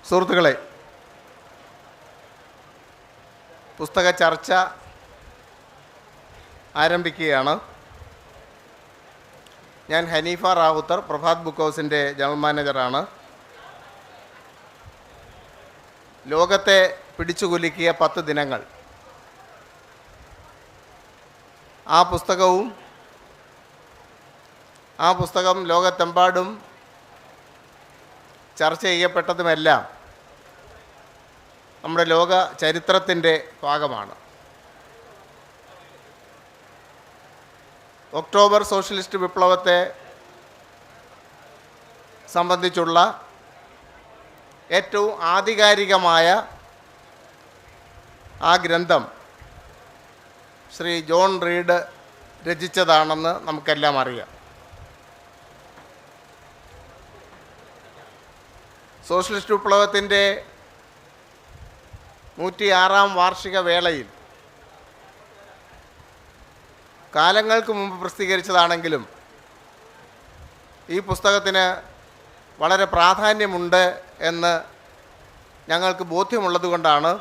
സുഹൃത്തുക്കളെ, പുസ്തക ചർച്ച ആരംഭിക്കുകയാണ്. ഞാൻ ഹനീഫ റാവുത്തർ, പ്രഭാത് ബുക്ക് ഹൗസിൻ്റെ ജനറൽ മാനേജറാണ്. ലോകത്തെ പിടിച്ചുകുലുക്കിയ 10 ദിനങ്ങൾ, ആ പുസ്തകം ലോകത്തെമ്പാടും ചർച്ച ചെയ്യപ്പെട്ടതുമെല്ലാം നമ്മുടെ ലോക ചരിത്രത്തിൻ്റെ ഭാഗമാണ്. ഒക്ടോബർ സോഷ്യലിസ്റ്റ് വിപ്ലവത്തെ സംബന്ധിച്ചുള്ള ഏറ്റവും ആധികാരികമായ ആ ഗ്രന്ഥം ശ്രീ ജോൺ റീഡ് രചിച്ചതാണെന്ന് നമുക്കെല്ലാം അറിയാം. സോഷ്യലിസ്റ്റ് വിപ്ലവത്തിൻ്റെ 106ാം വാർഷിക വേളയിൽ കാലങ്ങൾക്ക് മുമ്പ് പ്രസിദ്ധീകരിച്ചതാണെങ്കിലും ഈ പുസ്തകത്തിന് വളരെ പ്രാധാന്യമുണ്ട് എന്ന് ഞങ്ങൾക്ക് ബോധ്യമുള്ളതുകൊണ്ടാണ്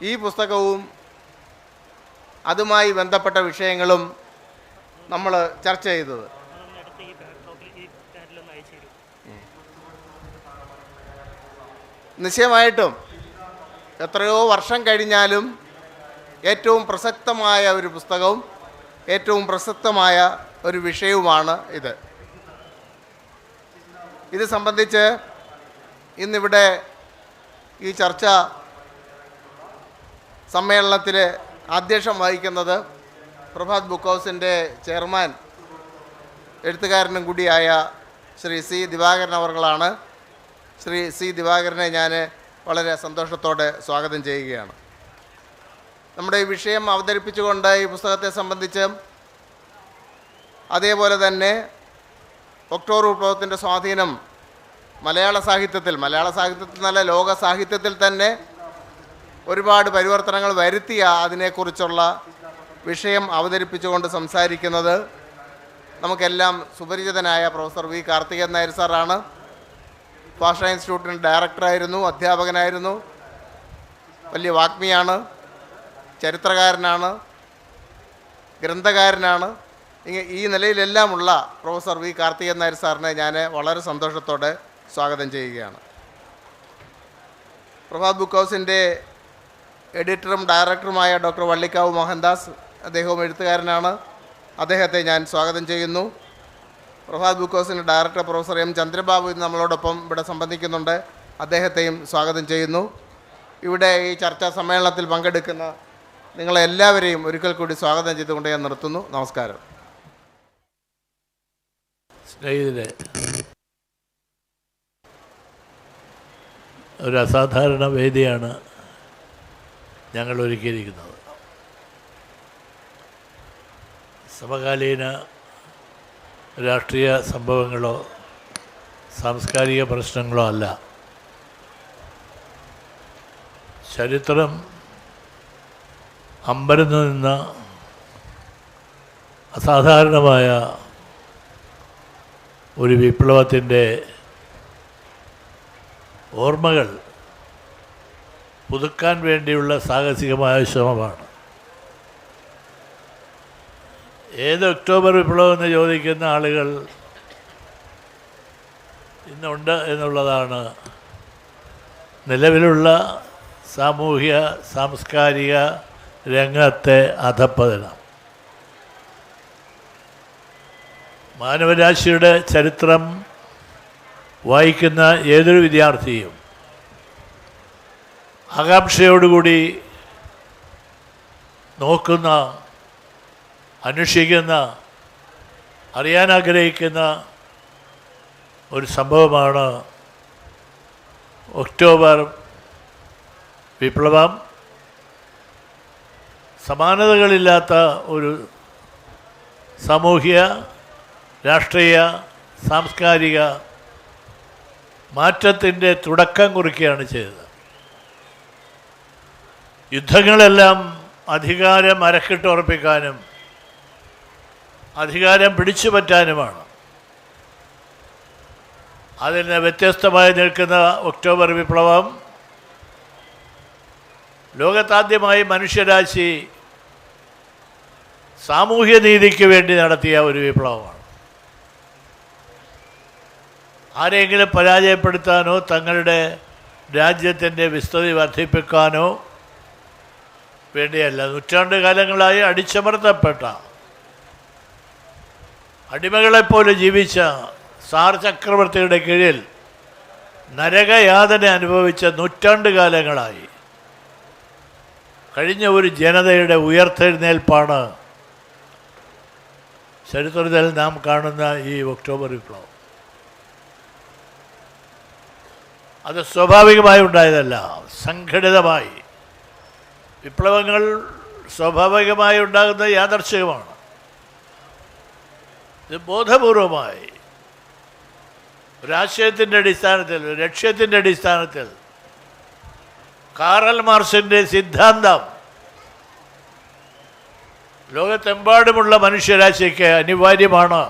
ഈ പുസ്തകവും അതുമായി ബന്ധപ്പെട്ട വിഷയങ്ങളും നമ്മൾ ചർച്ച ചെയ്തത്. നിശ്ചയമായിട്ടും എത്രയോ വർഷം കഴിഞ്ഞാലും ഏറ്റവും പ്രസക്തമായ ഒരു പുസ്തകവും ഏറ്റവും പ്രസക്തമായ ഒരു വിഷയവുമാണ് ഇത്. ഇത് സംബന്ധിച്ച് ഇന്നിവിടെ ഈ ചർച്ച സമ്മേളനത്തിൽ അധ്യക്ഷം വഹിക്കുന്നത് പ്രഭാത് ബുക്ക് ഹൗസിൻ്റെ ചെയർമാൻ, എഴുത്തുകാരനും കൂടിയായ ശ്രീ സി ദിവാകരൻ അവർകളാണ്. ശ്രീ സി ദിവാകരനെ ഞാൻ വളരെ സന്തോഷത്തോടെ സ്വാഗതം ചെയ്യുകയാണ്. നമ്മുടെ ഈ വിഷയം അവതരിപ്പിച്ചുകൊണ്ട് ഈ പുസ്തകത്തെ സംബന്ധിച്ച്, അതേപോലെ തന്നെ ഒക്ടോബർ വിപ്ലവത്തിൻ്റെ സ്വാധീനം മലയാള സാഹിത്യത്തിൽ നല്ല ലോക സാഹിത്യത്തിൽ തന്നെ ഒരുപാട് പരിവർത്തനങ്ങൾ വരുത്തിയ അതിനെക്കുറിച്ചുള്ള വിഷയം അവതരിപ്പിച്ചുകൊണ്ട് സംസാരിക്കുന്നത് നമുക്കെല്ലാം സുപരിചിതനായ പ്രൊഫസർ വി കാർത്തികേയൻ നായർ സാറാണ്. ഭാഷാ ഇൻസ്റ്റിറ്റ്യൂട്ടിന് ഡയറക്ടറായിരുന്നു, അധ്യാപകനായിരുന്നു, വലിയ വാഗ്മിയാണ്, ചരിത്രകാരനാണ്, ഗ്രന്ഥകാരനാണ്. ഈ നിലയിലെല്ലാമുള്ള പ്രൊഫസർ വി കാർത്തികേയൻ നായർ സാറിനെ ഞാൻ വളരെ സന്തോഷത്തോടെ സ്വാഗതം ചെയ്യുകയാണ്. പ്രഭാത് ബുക്ക് ഹൗസിൻ്റെ എഡിറ്ററും ഡയറക്ടറുമായ ഡോക്ടർ വള്ളിക്കാവ് മോഹൻദാസ്, അദ്ദേഹവും എഴുത്തുകാരനാണ്. അദ്ദേഹത്തെ ഞാൻ സ്വാഗതം ചെയ്യുന്നു. പ്രഭാത് ബുക്ക് ഹൗസിൻ്റെ ഡയറക്ടർ പ്രൊഫസർ എം ചന്ദ്രബാബു ഇന്ന് നമ്മളോടൊപ്പം ഇവിടെ സംബന്ധിക്കുന്നുണ്ട്. അദ്ദേഹത്തെയും സ്വാഗതം ചെയ്യുന്നു. ഇവിടെ ഈ ചർച്ചാ സമ്മേളനത്തിൽ പങ്കെടുക്കുന്ന നിങ്ങളെല്ലാവരെയും ഒരിക്കൽ കൂടി സ്വാഗതം ചെയ്തുകൊണ്ട് ഞാൻ നിർത്തുന്നു. നമസ്കാരം. സ്നേഹിതരെ, ഒരു അസാധാരണ വേദിയാണ് ഞങ്ങൾ ഒരുക്കിയിരിക്കുന്നത്. സമകാലീന രാഷ്ട്രീയ സംഭവങ്ങളോ സാംസ്കാരിക പ്രശ്നങ്ങളോ അല്ല, ചരിത്രം അമ്പരന്ന് നിന്ന അസാധാരണമായ ഒരു വിപ്ലവത്തിൻ്റെ ഓർമ്മകൾ പുതുക്കാൻ വേണ്ടിയുള്ള സാഹസികമായ ശ്രമമാണ്. ഏത് ഒക്ടോബർ വിപ്ലവം എന്ന് ചോദിക്കുന്ന ആളുകൾ ഇന്നുണ്ട് എന്നുള്ളതാണ് നിലവിലുള്ള സാമൂഹ്യ സാംസ്കാരിക രംഗത്തെ അധപ്പതനം. മാനവരാശിയുടെ ചരിത്രം വായിക്കുന്ന ഏതൊരു വിദ്യാർത്ഥിയും ആകാംക്ഷയോടുകൂടി നോക്കുന്ന, അന്വേഷിക്കുന്ന, അറിയാൻ ആഗ്രഹിക്കുന്ന ഒരു സംഭവമാണ് ഒക്ടോബർ വിപ്ലവം. സമാനതകളില്ലാത്ത ഒരു സാമൂഹ്യ, രാഷ്ട്രീയ, സാംസ്കാരിക മാറ്റത്തിൻ്റെ തുടക്കം കുറിക്കുകയാണ് ചെയ്തത്. യുദ്ധങ്ങളെല്ലാം അധികാരം അരക്കിട്ടുറപ്പിക്കാനും അധികാരം പിടിച്ചു പറ്റാനുമാണ്. അതിന് വ്യത്യസ്തമായി നിൽക്കുന്ന ഒക്ടോബർ വിപ്ലവം ലോകത്താദ്യമായി മനുഷ്യരാശി സാമൂഹ്യ നീതിക്ക് വേണ്ടി നടത്തിയ ഒരു വിപ്ലവമാണ്. ആരെങ്കിലും പരാജയപ്പെടുത്താനോ തങ്ങളുടെ രാജ്യത്തിൻ്റെ വിസ്തൃതി വർദ്ധിപ്പിക്കാനോ വേണ്ടിയല്ല. നൂറ്റാണ്ടുകാലങ്ങളായി അടിച്ചമർത്തപ്പെട്ട അടിമകളെപ്പോലെ ജീവിച്ച സാർ ചക്രവർത്തിയുടെ കീഴിൽ നരകയാതന അനുഭവിച്ച നൂറ്റാണ്ടുകാലങ്ങളായി കഴിഞ്ഞ ഒരു ജനതയുടെ ഉയർത്തെഴുന്നേൽപ്പാണ് ചരിത്രത്തിൽ നാം കാണുന്ന ഈ ഒക്ടോബർ വിപ്ലവം. അത് സ്വാഭാവികമായി ഉണ്ടായതല്ല, സംഘടിതമായി. വിപ്ലവങ്ങൾ സ്വാഭാവികമായി ഉണ്ടാകുന്ന യാദർച്ഛികമാണ്. ഇത് ബോധപൂർവമായി ഒരാശയത്തിൻ്റെ അടിസ്ഥാനത്തിൽ, ഒരു ലക്ഷ്യത്തിൻ്റെ അടിസ്ഥാനത്തിൽ കാറൽ മാർക്സിൻ്റെ സിദ്ധാന്തം ലോകത്തെമ്പാടുമുള്ള മനുഷ്യരാശിക്ക് അനിവാര്യമാണ്.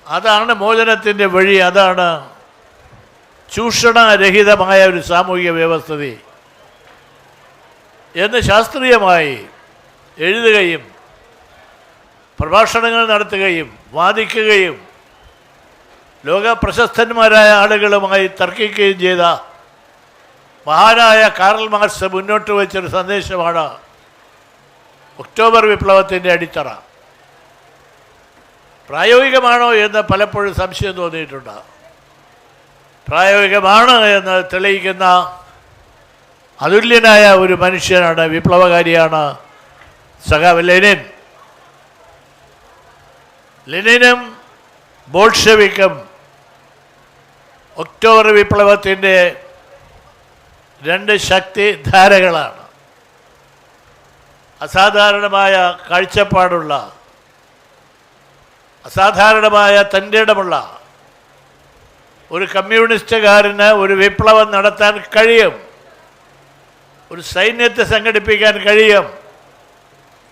അതാണ് മോചനത്തിൻ്റെ വഴി, അതാണ് ചൂഷണരഹിതമായ ഒരു സാമൂഹിക വ്യവസ്ഥിതി എന്ന് ശാസ്ത്രീയമായി എഴുതുകയും പ്രഭാഷണങ്ങൾ നടത്തുകയും വാദിക്കുകയും ലോക പ്രശസ്തന്മാരായ ആളുകളുമായി തർക്കിക്കുകയും ചെയ്ത മഹാനായ കാറൽ മാർക്സ് മുന്നോട്ട് വച്ചൊരു സന്ദേശമാണ് ഒക്ടോബർ വിപ്ലവത്തിൻ്റെ അടിത്തറ. പ്രായോഗികമാണോ എന്ന് പലപ്പോഴും സംശയം തോന്നിയിട്ടുണ്ട്. പ്രായോഗികമാണ് എന്ന് തെളിയിക്കുന്ന അതുല്യനായ ഒരു മനുഷ്യനാണ്, വിപ്ലവകാരിയാണ് സഖാവ് ലെനിൻ. ലെനിനും ബോൾഷെവിക്കും ഒക്ടോബർ വിപ്ലവത്തിൻ്റെ രണ്ട് ശക്തിധാരകളാണ്. അസാധാരണമായ കാഴ്ചപ്പാടുള്ള, അസാധാരണമായ തൻ്റെ ഇടമുള്ള ഒരു കമ്മ്യൂണിസ്റ്റുകാരന് ഒരു വിപ്ലവം നടത്താൻ കഴിയും, ഒരു സൈന്യത്തെ സംഘടിപ്പിക്കാൻ കഴിയും.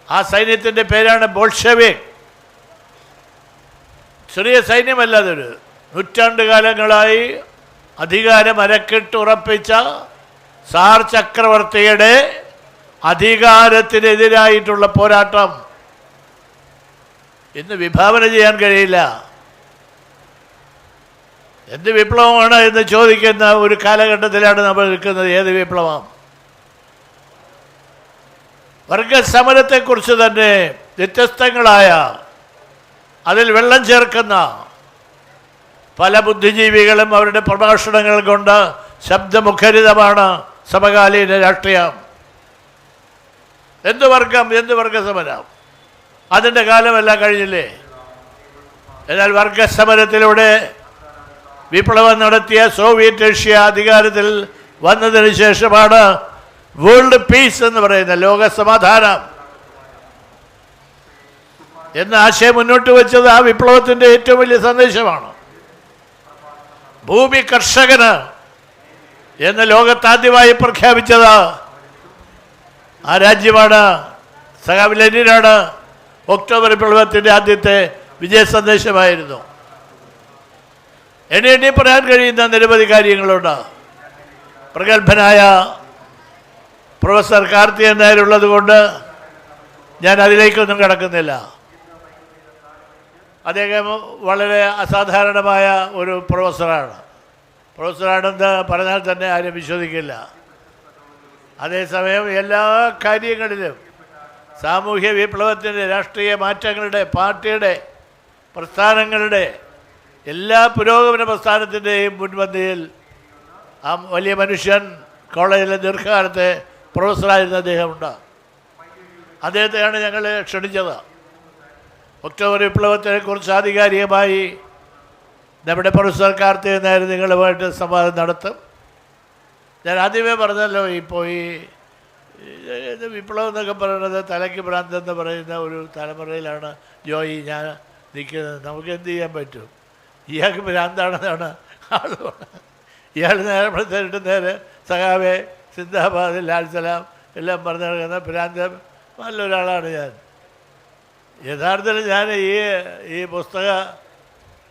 ആ സൈന്യത്തിൻ്റെ പേരാണ് ബോൾഷെവിക്. ചെറിയ സൈന്യമല്ല, അതൊരു നൂറ്റാണ്ടുകാലങ്ങളായി അധികാരം അരക്കിട്ടുറപ്പിച്ച സാർ ചക്രവർത്തിയുടെ അധികാരത്തിനെതിരായിട്ടുള്ള പോരാട്ടം ഇന്ന് വിഭാവന ചെയ്യാൻ കഴിയില്ല. എന്ത് വിപ്ലവമാണ് എന്ന് ചോദിക്കുന്ന ഒരു കാലഘട്ടത്തിലാണ് നമ്മൾ നിൽക്കുന്നത്. ഏത് വിപ്ലവം? വർഗസമരത്തെക്കുറിച്ച് തന്നെ വ്യത്യസ്തങ്ങളായ, അതിൽ വെള്ളം ചേർക്കുന്ന പല ബുദ്ധിജീവികളും അവരുടെ പ്രഭാഷണങ്ങൾ കൊണ്ട് ശബ്ദമുഖരിതമാണ് സമകാലീന രാഷ്ട്രീയം. എന്ത് വർഗം, എന്ത് വർഗസമരം? അതിൻ്റെ കാലമെല്ലാം കഴിഞ്ഞില്ലേ? എന്നാൽ വർഗസമരത്തിലൂടെ വിപ്ലവം നടത്തിയ സോവിയറ്റ് റഷ്യ അധികാരത്തിൽ വന്നതിന് ശേഷമാണ് വേൾഡ് പീസ് എന്ന് പറയുന്ന ലോക സമാധാനം എന്ന ആശയം മുന്നോട്ട് വെച്ചത് ആ വിപ്ലവത്തിൻ്റെ ഏറ്റവും വലിയ സന്ദേശമാണ്. ഭൂമി കർഷകന് എന്ന് ലോകത്താദ്യമായി പ്രഖ്യാപിച്ചത് ആ രാജ്യമാണ്, സഖാവ് ലെനിനാണ്. ഒക്ടോബർ വിപ്ലവത്തിൻ്റെ ആദ്യത്തെ വിജയ സന്ദേശമായിരുന്നു. എണ്ണി പറയാൻ കഴിയുന്ന നിരവധി കാര്യങ്ങളുണ്ട്. പ്രഗത്ഭനായ പ്രൊഫസർ കാർത്തികൻ നായരുള്ളത് കൊണ്ട് ഞാൻ അതിലേക്കൊന്നും കടക്കുന്നില്ല. അദ്ദേഹം വളരെ അസാധാരണമായ ഒരു പ്രൊഫസറാണെന്ന് പറഞ്ഞാൽ തന്നെ ആരും വിശ്വസിക്കില്ല. അതേസമയം എല്ലാ കാര്യങ്ങളിലും സാമൂഹ്യ വിപ്ലവത്തിൻ്റെ, രാഷ്ട്രീയ മാറ്റങ്ങളുടെ, പാർട്ടിയുടെ പ്രസ്ഥാനങ്ങളുടെ, എല്ലാ പുരോഗമന പ്രസ്ഥാനത്തിൻ്റെയും മുൻപന്തിയിൽ ആ വലിയ മനുഷ്യൻ കോളേജിലെ ദീർഘകാലത്തെ പ്രൊഫസറായിരുന്ന അദ്ദേഹമുണ്ട്. അദ്ദേഹത്തെയാണ് ഞങ്ങൾ ക്ഷണിച്ചത്. ഒക്ടോബർ വിപ്ലവത്തെക്കുറിച്ച് ആധികാരികമായി നമ്മുടെ പ്രൊഫസർ കാർത്തികൻ നായർ നിങ്ങളുമായിട്ട് സംവാദം നടത്തും. ഞാൻ ആദ്യമേ പറഞ്ഞല്ലോ, ഇപ്പോൾ ഈ വിപ്ലവം എന്നൊക്കെ പറയുന്നത് തലയ്ക്ക് ഭ്രാന്തെന്ന് പറയുന്ന ഒരു തലമുറയിലാണ് ജോയി ഞാൻ നിൽക്കുന്നത്. നമുക്ക് എന്ത് ചെയ്യാൻ പറ്റും? ഇയാൾക്ക് ഭ്രാന്താണെന്നാണ് ആളുകൾ. ഇയാൾ നേരത്തെ നേരെ സഖാവെ, സിന്ദാബാദ്, ലാൽ സലാം എല്ലാം പറഞ്ഞു നടക്കുന്ന ഭ്രാന്തൻ നല്ലൊരാളാണ് ഞാൻ. യഥാർത്ഥത്തിൽ ഞാൻ ഈ പുസ്തക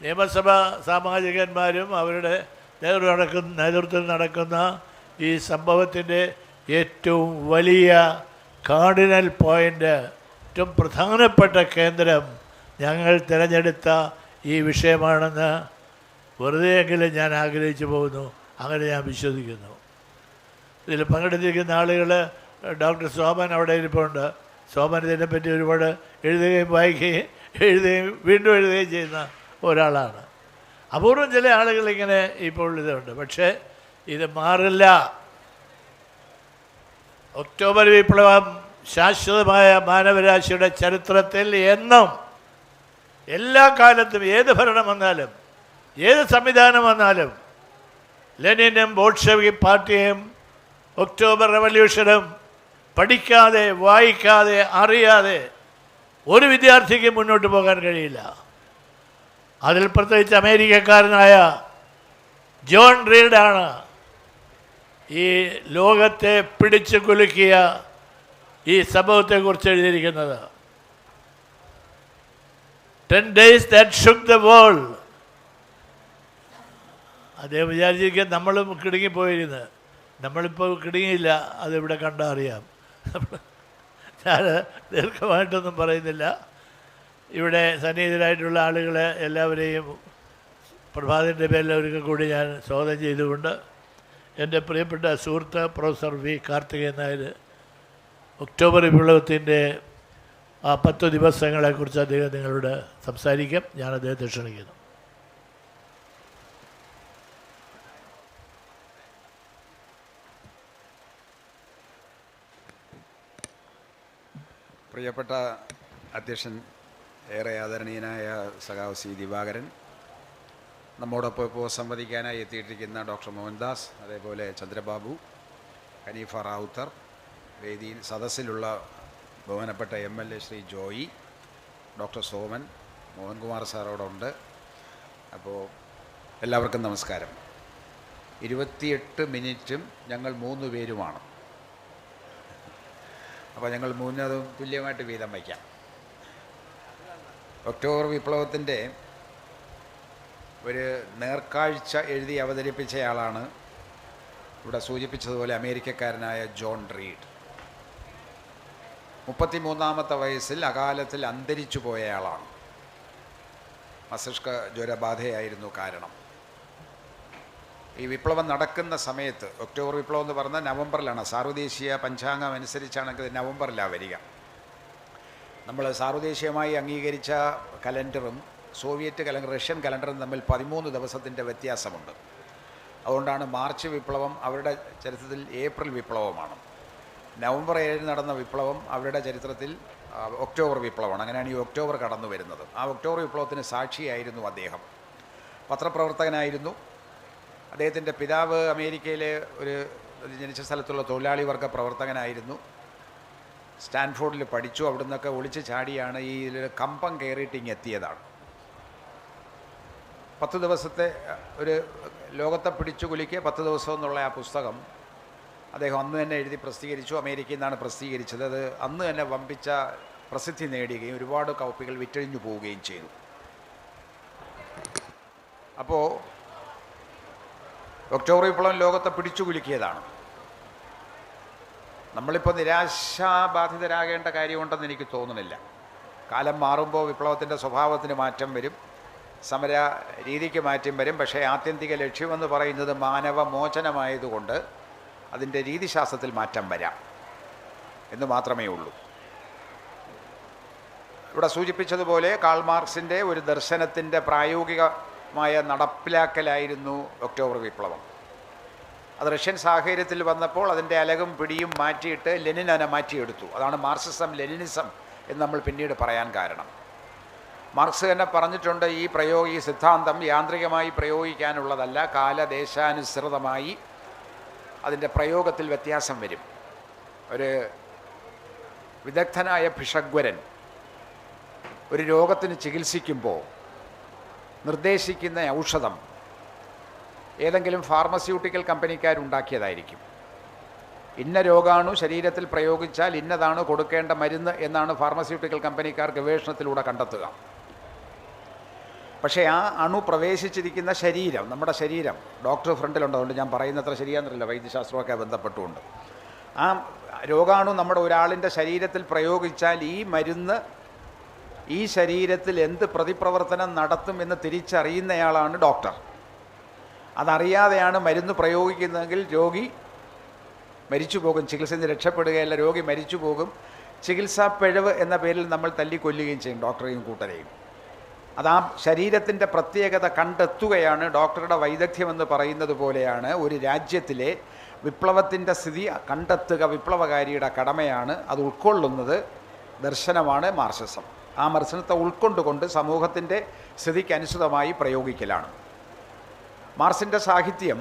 നിയമസഭാ സാമാജികന്മാരും അവരുടെ നേതൃത്വത്തിൽ നടക്കുന്ന ഈ സംഭവത്തിൻ്റെ ഏറ്റവും വലിയ കാർഡിനൽ പോയിൻ്റ്, ഏറ്റവും പ്രധാനപ്പെട്ട കേന്ദ്രം ഞങ്ങൾ തിരഞ്ഞെടുത്ത ഈ വിഷയമാണെന്ന് വെറുതെയെങ്കിലും ഞാൻ ആഗ്രഹിച്ചു പോകുന്നു. അങ്ങനെ ഞാൻ വിശ്വസിക്കുന്നു. ഇതിൽ പങ്കെടുത്തിരിക്കുന്ന ആളുകൾ, ഡോക്ടർ സോമൻ അവിടെ ഇരിപ്പുണ്ട്. സോമൻ ഇതിനെപ്പറ്റി ഒരുപാട് എഴുതുകയും വായിക്കുകയും വീണ്ടും എഴുതുകയും ചെയ്യുന്ന ഒരാളാണ്. അപൂർവം ചില ആളുകൾ ഇങ്ങനെ ഇപ്പോൾ ഇതുണ്ട്. പക്ഷേ ഇത് മാറില്ല. ഒക്ടോബർ വിപ്ലവം ശാശ്വതമായ മാനവരാശിയുടെ ചരിത്രത്തിൽ എന്നും എല്ലാ കാലത്തും ഏത് ഭരണം വന്നാലും ഏത് സംവിധാനം വന്നാലും ലെനിനും ബോൾഷെവിക് പാർട്ടിയും ഒക്ടോബർ റവല്യൂഷനും പഠിക്കാതെ വായിക്കാതെ അറിയാതെ ഒരു വിദ്യാർത്ഥിക്ക് മുന്നോട്ട് പോകാൻ കഴിയില്ല. അതിൽ പ്രത്യേകിച്ച് അമേരിക്കക്കാരനായ ജോൺ റീഡാണ് ഈ ലോകത്തെ പിടിച്ചു കുലുക്കിയ ഈ സംഭവത്തെക്കുറിച്ച് എഴുതിയിരിക്കുന്നത്. 10 days that shook the world. അദ്ദേഹം വിചാരിച്ചിരിക്കാൻ നമ്മളും കിടുങ്ങിപ്പോയിരുന്നത്. നമ്മളിപ്പോൾ കിടുങ്ങിയില്ല, അതിവിടെ കണ്ടാൽ അറിയാം. ഞാൻ ദീർഘമായിട്ടൊന്നും പറയുന്നില്ല. ഇവിടെ സന്നിഹിതരായിട്ടുള്ള ആളുകളെ എല്ലാവരെയും പ്രഭാതിൻ്റെ പേരിൽ ഒരിക്കൽ കൂടി ഞാൻ സ്വാഗതം ചെയ്തുകൊണ്ട് എൻ്റെ പ്രിയപ്പെട്ട സുഹൃത്ത് professor V Karthikeyan Nair October വിപ്ലവത്തിൻ്റെ ആ 10 ദിവസങ്ങളെക്കുറിച്ച് അദ്ദേഹം നിങ്ങളോട് സംസാരിക്കും. ഞാൻ അദ്ദേഹത്തെ ക്ഷണിക്കുന്നു. പ്രിയപ്പെട്ട അധ്യക്ഷൻ, ഏറെ ആദരണീയനായ സഖാവ് സി ദിവാകരൻ, നമ്മോടൊപ്പം ഇപ്പോൾ സംവദിക്കാനായി എത്തിയിട്ടിരിക്കുന്ന ഡോക്ടർ മോഹൻദാസ്, അതേപോലെ ചന്ദ്രബാബു, ഹനീഫ റാവുത്തർ, വേദിയിൽ സദസ്സിലുള്ള ബഹുമാനപ്പെട്ട MLA ശ്രീ ജോയി, ഡോക്ടർ സോമൻ, മോഹൻകുമാർ സാറോടുണ്ട്. അപ്പോൾ എല്ലാവർക്കും നമസ്കാരം. 28 മിനിറ്റും ഞങ്ങൾ 3 പേരുമാണ്. അപ്പോൾ ഞങ്ങൾ 3 തുല്യമായിട്ട് വീതം വയ്ക്കാം. ഒക്ടോബർ വിപ്ലവത്തിൻ്റെ ഒരു നേർക്കാഴ്ച എഴുതി അവതരിപ്പിച്ചയാളാണ് ഇവിടെ സൂചിപ്പിച്ചതുപോലെ അമേരിക്കക്കാരനായ ജോൺ റീഡ്. 33-ാമത്തെ വയസ്സിൽ അകാലത്തിൽ അന്തരിച്ചു പോയയാളാണ്. മസ്തിഷ്ക ജ്വരബാധയായിരുന്നു കാരണം. ഈ വിപ്ലവം നടക്കുന്ന സമയത്ത്, ഒക്ടോബർ വിപ്ലവം എന്ന് പറഞ്ഞാൽ നവംബറിലാണ്. സാർവദേശീയ പഞ്ചാംഗം അനുസരിച്ചാണെങ്കിൽ നവംബറിലാണ് വരിക. നമ്മൾ സാർവദേശീയമായി അംഗീകരിച്ച കലണ്ടറും സോവിയറ്റ് കലണ്ടർ, റഷ്യൻ കലണ്ടറും തമ്മിൽ 13 ദിവസത്തിൻ്റെ വ്യത്യാസമുണ്ട്. അതുകൊണ്ടാണ് മാർച്ച് വിപ്ലവം അവരുടെ ചരിത്രത്തിൽ ഏപ്രിൽ വിപ്ലവമാണ്. നവംബർ 7 നടന്ന വിപ്ലവം അവരുടെ ചരിത്രത്തിൽ ഒക്ടോബർ വിപ്ലവമാണ്. അങ്ങനെയാണ് ഈ ഒക്ടോബർ കടന്നു വരുന്നത്. ആ ഒക്ടോബർ വിപ്ലവത്തിന് സാക്ഷിയായിരുന്നു അദ്ദേഹം. പത്രപ്രവർത്തകനായിരുന്നു. അദ്ദേഹത്തിൻ്റെ പിതാവ് അമേരിക്കയിലെ ഒരു ജനിച്ച സ്ഥലത്തുള്ള തൊഴിലാളി വർഗ പ്രവർത്തകനായിരുന്നു. സ്റ്റാൻഫോർഡിൽ പഠിച്ചു. അവിടെ നിന്നൊക്കെ ഒളിച്ച് ചാടിയാണ് ഈ കമ്പം കയറിയിട്ട് എത്തിയതാണ്. 10 ദിവസത്തെ ഒരു ലോകത്തെ പിടിച്ചു കുലുക്കിയ 10 ദിവസം എന്നുള്ള ആ പുസ്തകം അദ്ദേഹം അന്ന് തന്നെ എഴുതി പ്രസിദ്ധീകരിച്ചു. അമേരിക്കയിൽ നിന്നാണ് പ്രസിദ്ധീകരിച്ചത്. അത് അന്ന് തന്നെ വമ്പിച്ച പ്രസിദ്ധി നേടുകയും ഒരുപാട് കോപ്പികൾ വിറ്റഴിഞ്ഞു പോവുകയും ചെയ്തു. അപ്പോൾ ഒക്ടോബർ വിപ്ലവം ലോകത്തെ പിടിച്ചു കുലുക്കിയതാണ്. നമ്മളിപ്പോൾ നിരാശാബാധിതരാകേണ്ട കാര്യമുണ്ടെന്ന് എനിക്ക് തോന്നുന്നില്ല. കാലം മാറുമ്പോൾ വിപ്ലവത്തിൻ്റെ സ്വഭാവത്തിന് മാറ്റം വരും, സമര രീതിക്ക് മാറ്റം വരും. പക്ഷേ ആത്യന്തിക ലക്ഷ്യമെന്ന് പറയുന്നത് മാനവ മോചനമായതുകൊണ്ട് അതിൻ്റെ രീതിശാസ്ത്രത്തിൽ മാറ്റം വരാം എന്ന് മാത്രമേ ഉള്ളൂ. ഇവിടെ സൂചിപ്പിച്ചതുപോലെ കാൾ മാർക്സിൻ്റെ ഒരു ദർശനത്തിൻ്റെ പ്രായോഗികമായ നടപ്പിലാക്കലായിരുന്നു ഒക്ടോബർ വിപ്ലവം. അത് റഷ്യൻ സാഹചര്യത്തിൽ വന്നപ്പോൾ അതിൻ്റെ അലകും പിടിയും മാറ്റിയിട്ട് ലെനിൻ അതിനെ മാറ്റിയെടുത്തു. അതാണ് മാർക്സിസം ലെനിനിസം എന്ന് നമ്മൾ പിന്നീട് പറയാൻ കാരണം. മാർക്സ് തന്നെ പറഞ്ഞിട്ടുണ്ട്, ഈ സിദ്ധാന്തം യാന്ത്രികമായി പ്രയോഗിക്കാനുള്ളതല്ല, കാലദേശാനുസൃതമായി അതിൻ്റെ പ്രയോഗത്തിൽ വ്യത്യാസം വരും. ഒരു വിദഗ്ധനായ ഭിഷഗ്വരൻ ഒരു രോഗത്തിന് ചികിത്സിക്കുമ്പോൾ നിർദ്ദേശിക്കുന്ന ഔഷധം ഏതെങ്കിലും ഫാർമസ്യൂട്ടിക്കൽ കമ്പനിക്കാരുണ്ടാക്കിയതായിരിക്കും. ഇന്ന രോഗാണു ശരീരത്തിൽ പ്രയോഗിച്ചാൽ ഇന്നതാണ് കൊടുക്കേണ്ട മരുന്ന് എന്നാണ് ഫാർമസ്യൂട്ടിക്കൽ കമ്പനിക്കാർ ഗവേഷണത്തിലൂടെ കണ്ടെത്തുക. പക്ഷേ ആ അണു പ്രവേശിച്ചിരിക്കുന്ന ശരീരം, നമ്മുടെ ശരീരം, ഡോക്ടർ ഫ്രണ്ടിലുണ്ട്, അതുകൊണ്ട് ഞാൻ പറയുന്നത്ര ശരിയാണെന്നില്ല, വൈദ്യശാസ്ത്രമൊക്കെ ബന്ധപ്പെട്ടുകൊണ്ട്, ആ രോഗാണു നമ്മുടെ ഒരാളിൻ്റെ ശരീരത്തിൽ പ്രയോഗിച്ചാൽ ഈ മരുന്ന് ഈ ശരീരത്തിൽ എന്ത് പ്രതിപ്രവർത്തനം നടത്തും എന്ന് തിരിച്ചറിയുന്നയാളാണ് ഡോക്ടർ. അതറിയാതെയാണ് മരുന്ന് പ്രയോഗിക്കുന്നതെങ്കിൽ രോഗി മരിച്ചു പോകും, ചികിത്സയിൽ നിന്ന് രക്ഷപ്പെടുകയല്ല, രോഗി മരിച്ചു പോകും. ചികിത്സാ പിഴവ് എന്ന പേരിൽ നമ്മൾ തല്ലിക്കൊല്ലുകയും ചെയ്യും ഡോക്ടറെയും കൂട്ടരെയും. അത് ആ ശരീരത്തിൻ്റെ പ്രത്യേകത കണ്ടെത്തുകയാണ് ഡോക്ടറുടെ വൈദഗ്ധ്യമെന്ന് പറയുന്നത് പോലെയാണ് ഒരു രാജ്യത്തിലെ വിപ്ലവത്തിൻ്റെ സ്ഥിതി കണ്ടെത്തുക വിപ്ലവകാരിയുടെ കടമയാണ്. അത് ഉൾക്കൊള്ളുന്നത് ദർശനമാണ് മാർക്സിസം. ആ ദർശനത്തെ ഉൾക്കൊണ്ടുകൊണ്ട് സമൂഹത്തിൻ്റെ സ്ഥിതിക്ക് അനുസൃതമായി പ്രയോഗിക്കലാണ്. മാർക്സിൻ്റെ സാഹിത്യം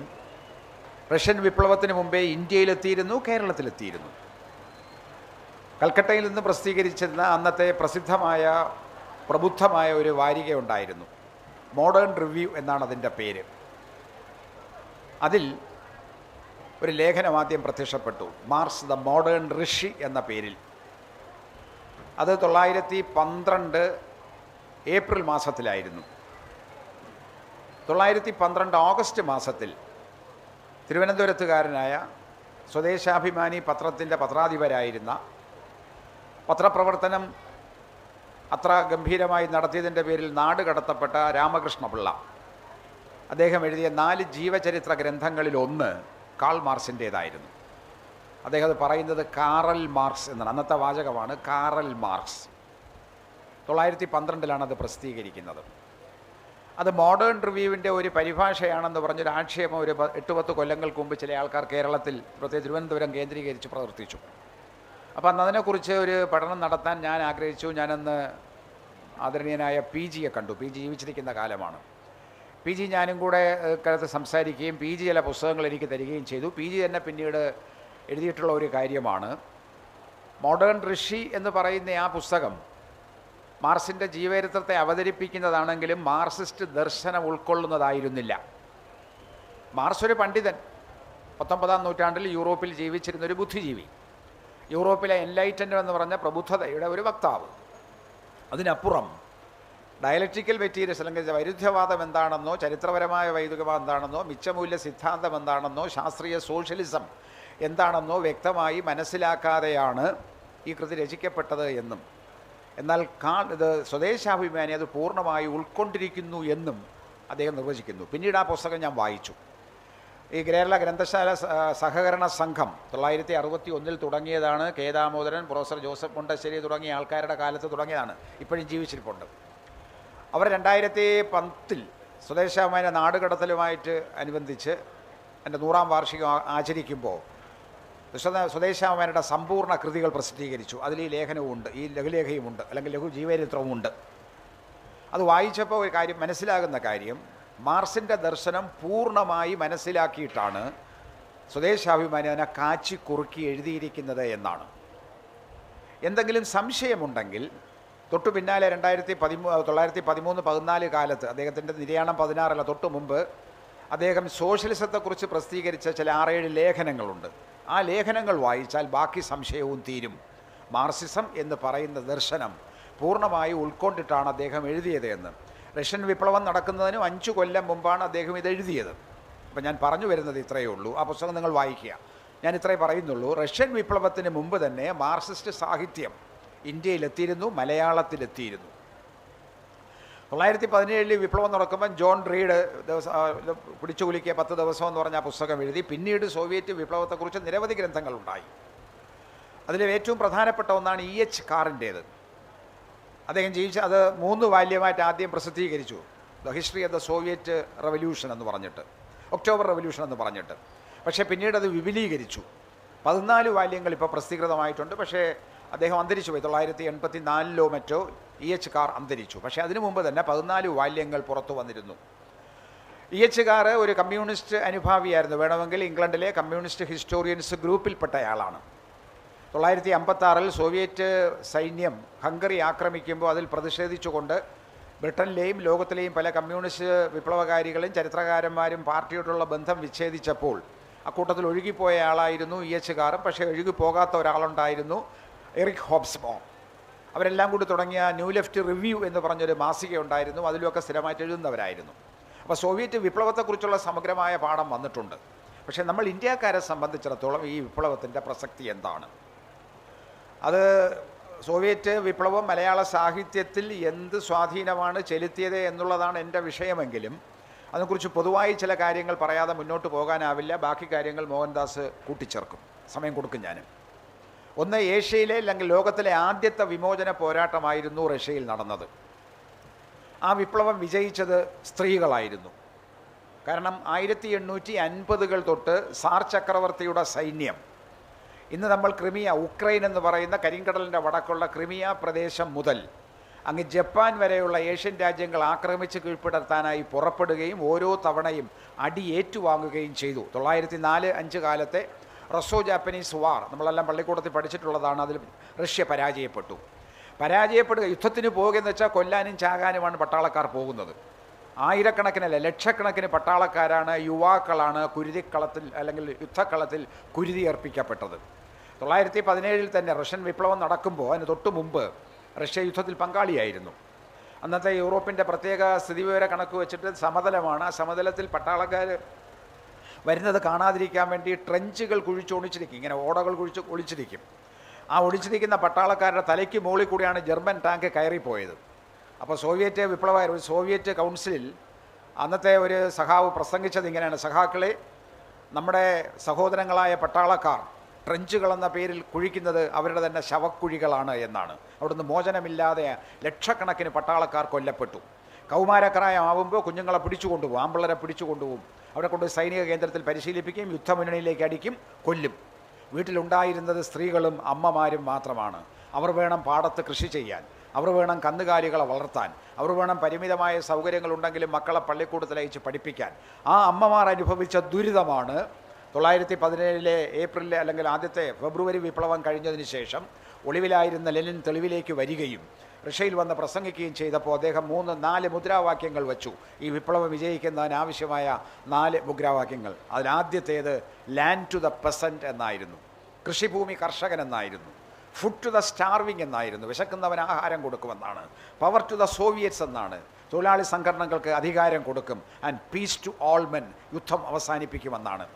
റഷ്യൻ വിപ്ലവത്തിന് മുമ്പേ ഇന്ത്യയിലെത്തിയിരുന്നു, കേരളത്തിലെത്തിയിരുന്നു. കൽക്കട്ടയിൽ നിന്ന് പ്രസിദ്ധീകരിച്ചിരുന്ന അന്നത്തെ പ്രസിദ്ധമായ പ്രബുദ്ധമായ ഒരു വാരിക ഉണ്ടായിരുന്നു, മോഡേൺ റിവ്യൂ എന്നാണ് അതിൻ്റെ പേര്. അതിൽ ഒരു ലേഖനം ആദ്യം പ്രത്യക്ഷപ്പെട്ടു, മാർക്സ് ദ മോഡേൺ ഋഷി എന്ന പേരിൽ. അത് 1912 ഏപ്രിൽ മാസത്തിലായിരുന്നു. 1912 ഓഗസ്റ്റ് മാസത്തിൽ തിരുവനന്തപുരത്തുകാരനായ സ്വദേശാഭിമാനി പത്രത്തിൻ്റെ പത്രാധിപരായിരുന്ന, പത്രപ്രവർത്തനം അത്ര ഗംഭീരമായി നടത്തിയതിൻ്റെ പേരിൽ നാട് കടത്തപ്പെട്ട രാമകൃഷ്ണപിള്ള, അദ്ദേഹം എഴുതിയ 4 ജീവചരിത്ര ഗ്രന്ഥങ്ങളിലൊന്ന് കാൾ മാർക്സിൻ്റേതായിരുന്നു. അദ്ദേഹം അത് പറയുന്നത് കാറൽ മാർക്സ് എന്നാണ്, അന്നത്തെ വാചകമാണ് കാറൽ മാർക്സ്. 1912 അത് പ്രസിദ്ധീകരിക്കുന്നത്. അത് മോഡേൺ റിവ്യൂവിൻ്റെ ഒരു പരിഭാഷയാണെന്ന് പറഞ്ഞൊരു ആക്ഷേപം ഒരു 8-10 കൊല്ലങ്ങൾക്ക് മുമ്പ് ചില ആൾക്കാർ കേരളത്തിൽ, പ്രത്യേകിച്ച് തിരുവനന്തപുരം കേന്ദ്രീകരിച്ച് പ്രവർത്തിച്ചു. അപ്പോൾ അന്ന് അതിനെക്കുറിച്ച് ഒരു പഠനം നടത്താൻ ഞാൻ ആഗ്രഹിച്ചു. ഞാനന്ന് ആദരണീയനായ PG കണ്ടു. PG ജീവിച്ചിരിക്കുന്ന കാലമാണ്. PG ഞാനും കൂടെ കാലത്ത് സംസാരിക്കുകയും PG ചില പുസ്തകങ്ങൾ എനിക്ക് തരികയും ചെയ്തു. PG തന്നെ പിന്നീട് എഴുതിയിട്ടുള്ള ഒരു കാര്യമാണ്, മോഡേൺ ഋഷി എന്ന് പറയുന്ന ആ പുസ്തകം മാർക്സിൻ്റെ ജീവചരിത്രത്തെ അവതരിപ്പിക്കുന്നതാണെങ്കിലും മാർക്സിസ്റ്റ് ദർശനം ഉൾക്കൊള്ളുന്നതായിരുന്നില്ല. മാർക്സ് ഒരു പണ്ഡിതൻ, 19-ാം നൂറ്റാണ്ടിൽ യൂറോപ്പിൽ ജീവിച്ചിരുന്നൊരു ബുദ്ധിജീവി, യൂറോപ്പിലെ എൻലൈറ്റൻമെൻ്റ് എന്ന് പറഞ്ഞ പ്രബുദ്ധതയുടെ ഒരു വക്താവ്. അതിനപ്പുറം ഡയലക്റ്റിക്കൽ മെറ്റീരിയൽസ് അല്ലെങ്കിൽ വൈരുദ്ധ്യവാദം എന്താണെന്നോ, ചരിത്രപരമായ വൈദികവാദം എന്താണെന്നോ, മിച്ചമൂല്യ സിദ്ധാന്തം എന്താണെന്നോ, ശാസ്ത്രീയ സോഷ്യലിസം എന്താണെന്നോ വ്യക്തമായി മനസ്സിലാക്കാതെയാണ് ഈ കൃതി രചിക്കപ്പെട്ടത് എന്നും, എന്നാൽ ഇത് സ്വദേശാഭിമാനി അത് പൂർണ്ണമായി ഉൾക്കൊണ്ടിരിക്കുന്നു എന്നും അദ്ദേഹം നിർവചിക്കുന്നു. പിന്നീട് ആ പുസ്തകം ഞാൻ വായിച്ചു. ഈ കേരള ഗ്രന്ഥശാല സഹകരണ സംഘം 1961 തുടങ്ങിയതാണ്. K Damodaran, professor Joseph Mundassery തുടങ്ങിയ ആൾക്കാരുടെ കാലത്ത് തുടങ്ങിയതാണ്. ഇപ്പോഴും ജീവിച്ചിരിപ്പുണ്ട്. അവർ 2010 സ്വദേശാഭിമാനി നാടുകടത്തലുമായിട്ട് അനുബന്ധിച്ച് എൻ്റെ 100-ാം വാർഷികം ആചരിക്കുമ്പോൾ സ്വദേശാഭിമാനിയുടെ സമ്പൂർണ്ണ കൃതികൾ പ്രസിദ്ധീകരിച്ചു. അതിൽ ഈ ലേഖനവുമുണ്ട്, ഈ ലഘുലേഖയുമുണ്ട്, അല്ലെങ്കിൽ ലഘു ജീവചരിത്രവുമുണ്ട്. അത് വായിച്ചപ്പോൾ ഒരു കാര്യം മനസ്സിലാകുന്ന കാര്യം, മാർക്സിൻ്റെ ദർശനം പൂർണ്ണമായി മനസ്സിലാക്കിയിട്ടാണ് സ്വദേശാഭിമാനി അതിനെ കാച്ചി കുറുക്കി എഴുതിയിരിക്കുന്നത് എന്നാണ്. എന്തെങ്കിലും സംശയമുണ്ടെങ്കിൽ തൊട്ടു പിന്നാലെ 1913-14 കാലത്ത് അദ്ദേഹത്തിൻ്റെ നിര്യാണം 16 തൊട്ടു മുമ്പ് അദ്ദേഹം സോഷ്യലിസത്തെക്കുറിച്ച് പ്രസിദ്ധീകരിച്ച ചില 6-7 ലേഖനങ്ങളുണ്ട്. ആ ലേഖനങ്ങൾ വായിച്ചാൽ ബാക്കി സംശയവും തീരും. മാർക്സിസം എന്ന് പറയുന്ന ദർശനം പൂർണ്ണമായി ഉൾക്കൊണ്ടിട്ടാണ് അദ്ദേഹം എഴുതിയത് എന്ന്. റഷ്യൻ വിപ്ലവം നടക്കുന്നതിനും 5 കൊല്ലം മുമ്പാണ് അദ്ദേഹം ഇത് എഴുതിയത്. അപ്പം ഞാൻ പറഞ്ഞു വരുന്നത് ഇത്രയേ ഉള്ളൂ. ആ പുസ്തകം നിങ്ങൾ വായിക്കുക. ഞാൻ ഇത്രയേ പറയുന്നുള്ളൂ. റഷ്യൻ വിപ്ലവത്തിന് മുമ്പ് തന്നെ മാർക്സിസ്റ്റ് സാഹിത്യം ഇന്ത്യയിലെത്തിയിരുന്നു, മലയാളത്തിലെത്തിയിരുന്നു. 1917 വിപ്ലവം നടക്കുമ്പോൾ ജോൺ റീഡ് പിടിച്ചുകുലുക്കിയ 10 ദിവസം എന്ന് പറഞ്ഞ ആ പുസ്തകം എഴുതി. പിന്നീട് സോവിയറ്റ് വിപ്ലവത്തെക്കുറിച്ച് നിരവധി ഗ്രന്ഥങ്ങളുണ്ടായി. അതിൽ ഏറ്റവും പ്രധാനപ്പെട്ട ഒന്നാണ് E.H. കാറിൻ്റേത്. അദ്ദേഹം ജീവിച്ച അത് 3 വാല്യമായിട്ട് ആദ്യം പ്രസിദ്ധീകരിച്ചു. The history of the Soviet revolution എന്ന് പറഞ്ഞിട്ട്, ഒക്ടോബർ റവല്യൂഷൻ എന്ന് പറഞ്ഞിട്ട്. പക്ഷേ പിന്നീട് അത് വിപുലീകരിച്ചു. 14 വാല്യങ്ങൾ ഇപ്പോൾ പ്രസിദ്ധീകൃതമായിട്ടുണ്ട്. പക്ഷേ അദ്ദേഹം അന്തരിച്ചു പോയി. 1984 മറ്റോ E.H. കാർ അന്തരിച്ചു. പക്ഷേ അതിനു മുമ്പ് തന്നെ 14 വാല്യങ്ങൾ പുറത്തു വന്നിരുന്നു. E.H. കാർ ഒരു കമ്മ്യൂണിസ്റ്റ് അനുഭാവിയായിരുന്നു. വേണമെങ്കിൽ ഇംഗ്ലണ്ടിലെ കമ്മ്യൂണിസ്റ്റ് ഹിസ്റ്റോറിയൻസ് ഗ്രൂപ്പിൽപ്പെട്ടയാളാണ്. 1956 സോവിയറ്റ് സൈന്യം ഹംഗറി ആക്രമിക്കുമ്പോൾ അതിൽ പ്രതിഷേധിച്ചുകൊണ്ട് ബ്രിട്ടനിലെയും ലോകത്തിലെയും പല കമ്മ്യൂണിസ്റ്റ് വിപ്ലവകാരികളും ചരിത്രകാരന്മാരും പാർട്ടിയോടുള്ള ബന്ധം വിച്ഛേദിച്ചപ്പോൾ അക്കൂട്ടത്തിൽ ഒഴുകിപ്പോയ ആളായിരുന്നു E.H. കാറും. പക്ഷേ ഒഴുകിപ്പോകാത്ത ഒരാളുണ്ടായിരുന്നു, എറിക് ഹോബ്സ്ബോം. അവരെല്ലാം കൂടി തുടങ്ങിയ ന്യൂ ലെഫ്റ്റ് റിവ്യൂ എന്ന് പറഞ്ഞൊരു മാസിക ഉണ്ടായിരുന്നു. അതിലുമൊക്കെ സ്ഥിരമായിട്ട് എഴുതുന്നവരായിരുന്നു. അപ്പോൾ സോവിയറ്റ് വിപ്ലവത്തെക്കുറിച്ചുള്ള സമഗ്രമായ പാഠം വന്നിട്ടുണ്ട്. പക്ഷേ നമ്മൾ ഇന്ത്യക്കാരെ സംബന്ധിച്ചിടത്തോളം ഈ വിപ്ലവത്തിൻ്റെ പ്രസക്തി എന്താണ്? അത് സോവിയറ്റ് വിപ്ലവം മലയാള സാഹിത്യത്തിൽ എന്ത് സ്വാധീനമാണ് ചെലുത്തിയത് എന്നുള്ളതാണ് എൻ്റെ വിഷയമെങ്കിലും അതിനെക്കുറിച്ച് പൊതുവായി ചില കാര്യങ്ങൾ പറയാതെ മുന്നോട്ട് പോകാനാവില്ല. ബാക്കി കാര്യങ്ങൾ മോഹൻദാസ് കൂട്ടിച്ചേർക്കും. സമയം കൊടുക്കും ഞാൻ. ഒന്ന്, ഏഷ്യയിലെ അല്ലെങ്കിൽ ലോകത്തിലെ ആദ്യത്തെ വിമോചന പോരാട്ടമായിരുന്നു റഷ്യയിൽ നടന്നത്. ആ വിപ്ലവം വിജയിച്ചത് സ്ത്രീകളായിരുന്നു. കാരണം 1850-കൾ തൊട്ട് സാർ ചക്രവർത്തിയുടെ സൈന്യം, ഇന്ന് നമ്മൾ ക്രിമിയ, ഉക്രൈൻ എന്ന് പറയുന്ന കരിങ്കടലിൻ്റെ വടക്കുള്ള ക്രിമിയ പ്രദേശം മുതൽ അങ്ങ് ജപ്പാൻ വരെയുള്ള ഏഷ്യൻ രാജ്യങ്ങൾ ആക്രമിച്ച് കീഴ്പ്പെടുത്താനായി പുറപ്പെടുകയും ഓരോ തവണയും അടി ഏറ്റുവാങ്ങുകയും ചെയ്തു. 1904-05 കാലത്തെ റസോ ജാപ്പനീസ് വാർ നമ്മളെല്ലാം പള്ളിക്കൂടത്തിൽ പഠിച്ചിട്ടുള്ളതാണ്. അതിൽ റഷ്യ പരാജയപ്പെടുക, യുദ്ധത്തിന് പോകുകയെന്ന് വെച്ചാൽ കൊല്ലാനും ചാകാനുമാണ് പട്ടാളക്കാർ പോകുന്നത്. ആയിരക്കണക്കിനല്ല ലക്ഷക്കണക്കിന് പട്ടാളക്കാരാണ്, യുവാക്കളാണ് കുരുതിക്കളത്തിൽ അല്ലെങ്കിൽ യുദ്ധക്കളത്തിൽ കുരുതിയർപ്പിക്കപ്പെട്ടത്. 1917 തന്നെ റഷ്യൻ വിപ്ലവം നടക്കുമ്പോൾ അതിന് തൊട്ട് മുമ്പ് റഷ്യ യുദ്ധത്തിൽ പങ്കാളിയായിരുന്നു. അന്നത്തെ യൂറോപ്പിൻ്റെ പ്രത്യേക സ്ഥിതിവിവര കണക്ക് വെച്ചിട്ട് സമതലമാണ്. ആ സമതലത്തിൽ പട്ടാളക്കാർ വരുന്നത് കാണാതിരിക്കാൻ വേണ്ടി ട്രെഞ്ചുകൾ കുഴിച്ചൊളിച്ചിരിക്കും, ഇങ്ങനെ ഓടകൾ ഒളിച്ചിരിക്കും. ആ ഒളിച്ചിരിക്കുന്ന പട്ടാളക്കാരുടെ തലയ്ക്ക് മുകളിൽ കൂടിയാണ് ജർമ്മൻ ടാങ്ക് കയറിപ്പോയത്. അപ്പോൾ സോവിയറ്റ് വിപ്ലവ സോവിയറ്റ് കൗൺസിലിൽ അന്നത്തെ ഒരു സഖാവ് പ്രസംഗിച്ചത് ഇങ്ങനെയാണ്: സഖാക്കളെ, നമ്മുടെ സഹോദരങ്ങളായ പട്ടാളക്കാർ ട്രെഞ്ചുകളെന്ന പേരിൽ കുഴിക്കുന്നത് അവരുടെ തന്നെ ശവക്കുഴികളാണ് എന്നാണ്. അവിടുന്ന് മോചനമില്ലാതെ ലക്ഷക്കണക്കിന് പട്ടാളക്കാർ കൊല്ലപ്പെട്ടു. കൗമാരക്കാരായാവുമ്പോൾ കുഞ്ഞുങ്ങളെ പിടിച്ചു കൊണ്ടുപോകും, ആമ്പിള്ളരെ പിടിച്ചു കൊണ്ടുപോകും. അവിടെ കൊണ്ട് സൈനിക കേന്ദ്രത്തിൽ പരിശീലിപ്പിക്കുകയും യുദ്ധമുന്നണിയിലേക്ക് അടിക്കും, കൊല്ലും. വീട്ടിലുണ്ടായിരുന്നത് സ്ത്രീകളും അമ്മമാരും മാത്രമാണ്. അവർ വേണം പാടത്ത് കൃഷി ചെയ്യാൻ, അവർ വേണം കന്നുകാലികളെ വളർത്താൻ, അവർ വേണം പരിമിതമായ സൗകര്യങ്ങളുണ്ടെങ്കിലും മക്കളെ പള്ളിക്കൂടത്തിൽ അയച്ച് പഠിപ്പിക്കാൻ. ആ അമ്മമാർ അനുഭവിച്ച ദുരിതമാണ് 1917 ഏപ്രിലിൽ അല്ലെങ്കിൽ ആദ്യത്തെ ഫെബ്രുവരി വിപ്ലവം കഴിഞ്ഞതിന് ശേഷം ഒളിവിലായിരുന്ന ലെനിൻ തെളിവിലേക്ക് വരികയും റഷ്യയിൽ വന്ന് പ്രസംഗിക്കുകയും ചെയ്തപ്പോൾ അദ്ദേഹം 3-4 മുദ്രാവാക്യങ്ങൾ വച്ചു. ഈ വിപ്ലവം വിജയിക്കുന്നതിനാവശ്യമായ 4 മുദ്രാവാക്യങ്ങൾ. അതിലാദ്യത്തേത് ലാൻഡ് ടു ദ പെസൻറ്റ് എന്നായിരുന്നു, കൃഷിഭൂമി കർഷകൻ എന്നായിരുന്നു. ഫുഡ് ടു ദ സ്റ്റാർവിംഗ് എന്നായിരുന്നു, വിശക്കുന്നവന് ആഹാരം കൊടുക്കുമെന്നാണ്. പവർ ടു ദ സോവിയറ്റ്സ് എന്നാണ്, തൊഴിലാളി സംഘടനകൾക്ക് അധികാരം കൊടുക്കും. And peace to all men, യുദ്ധം അവസാനിപ്പിക്കുമെന്നാണ്.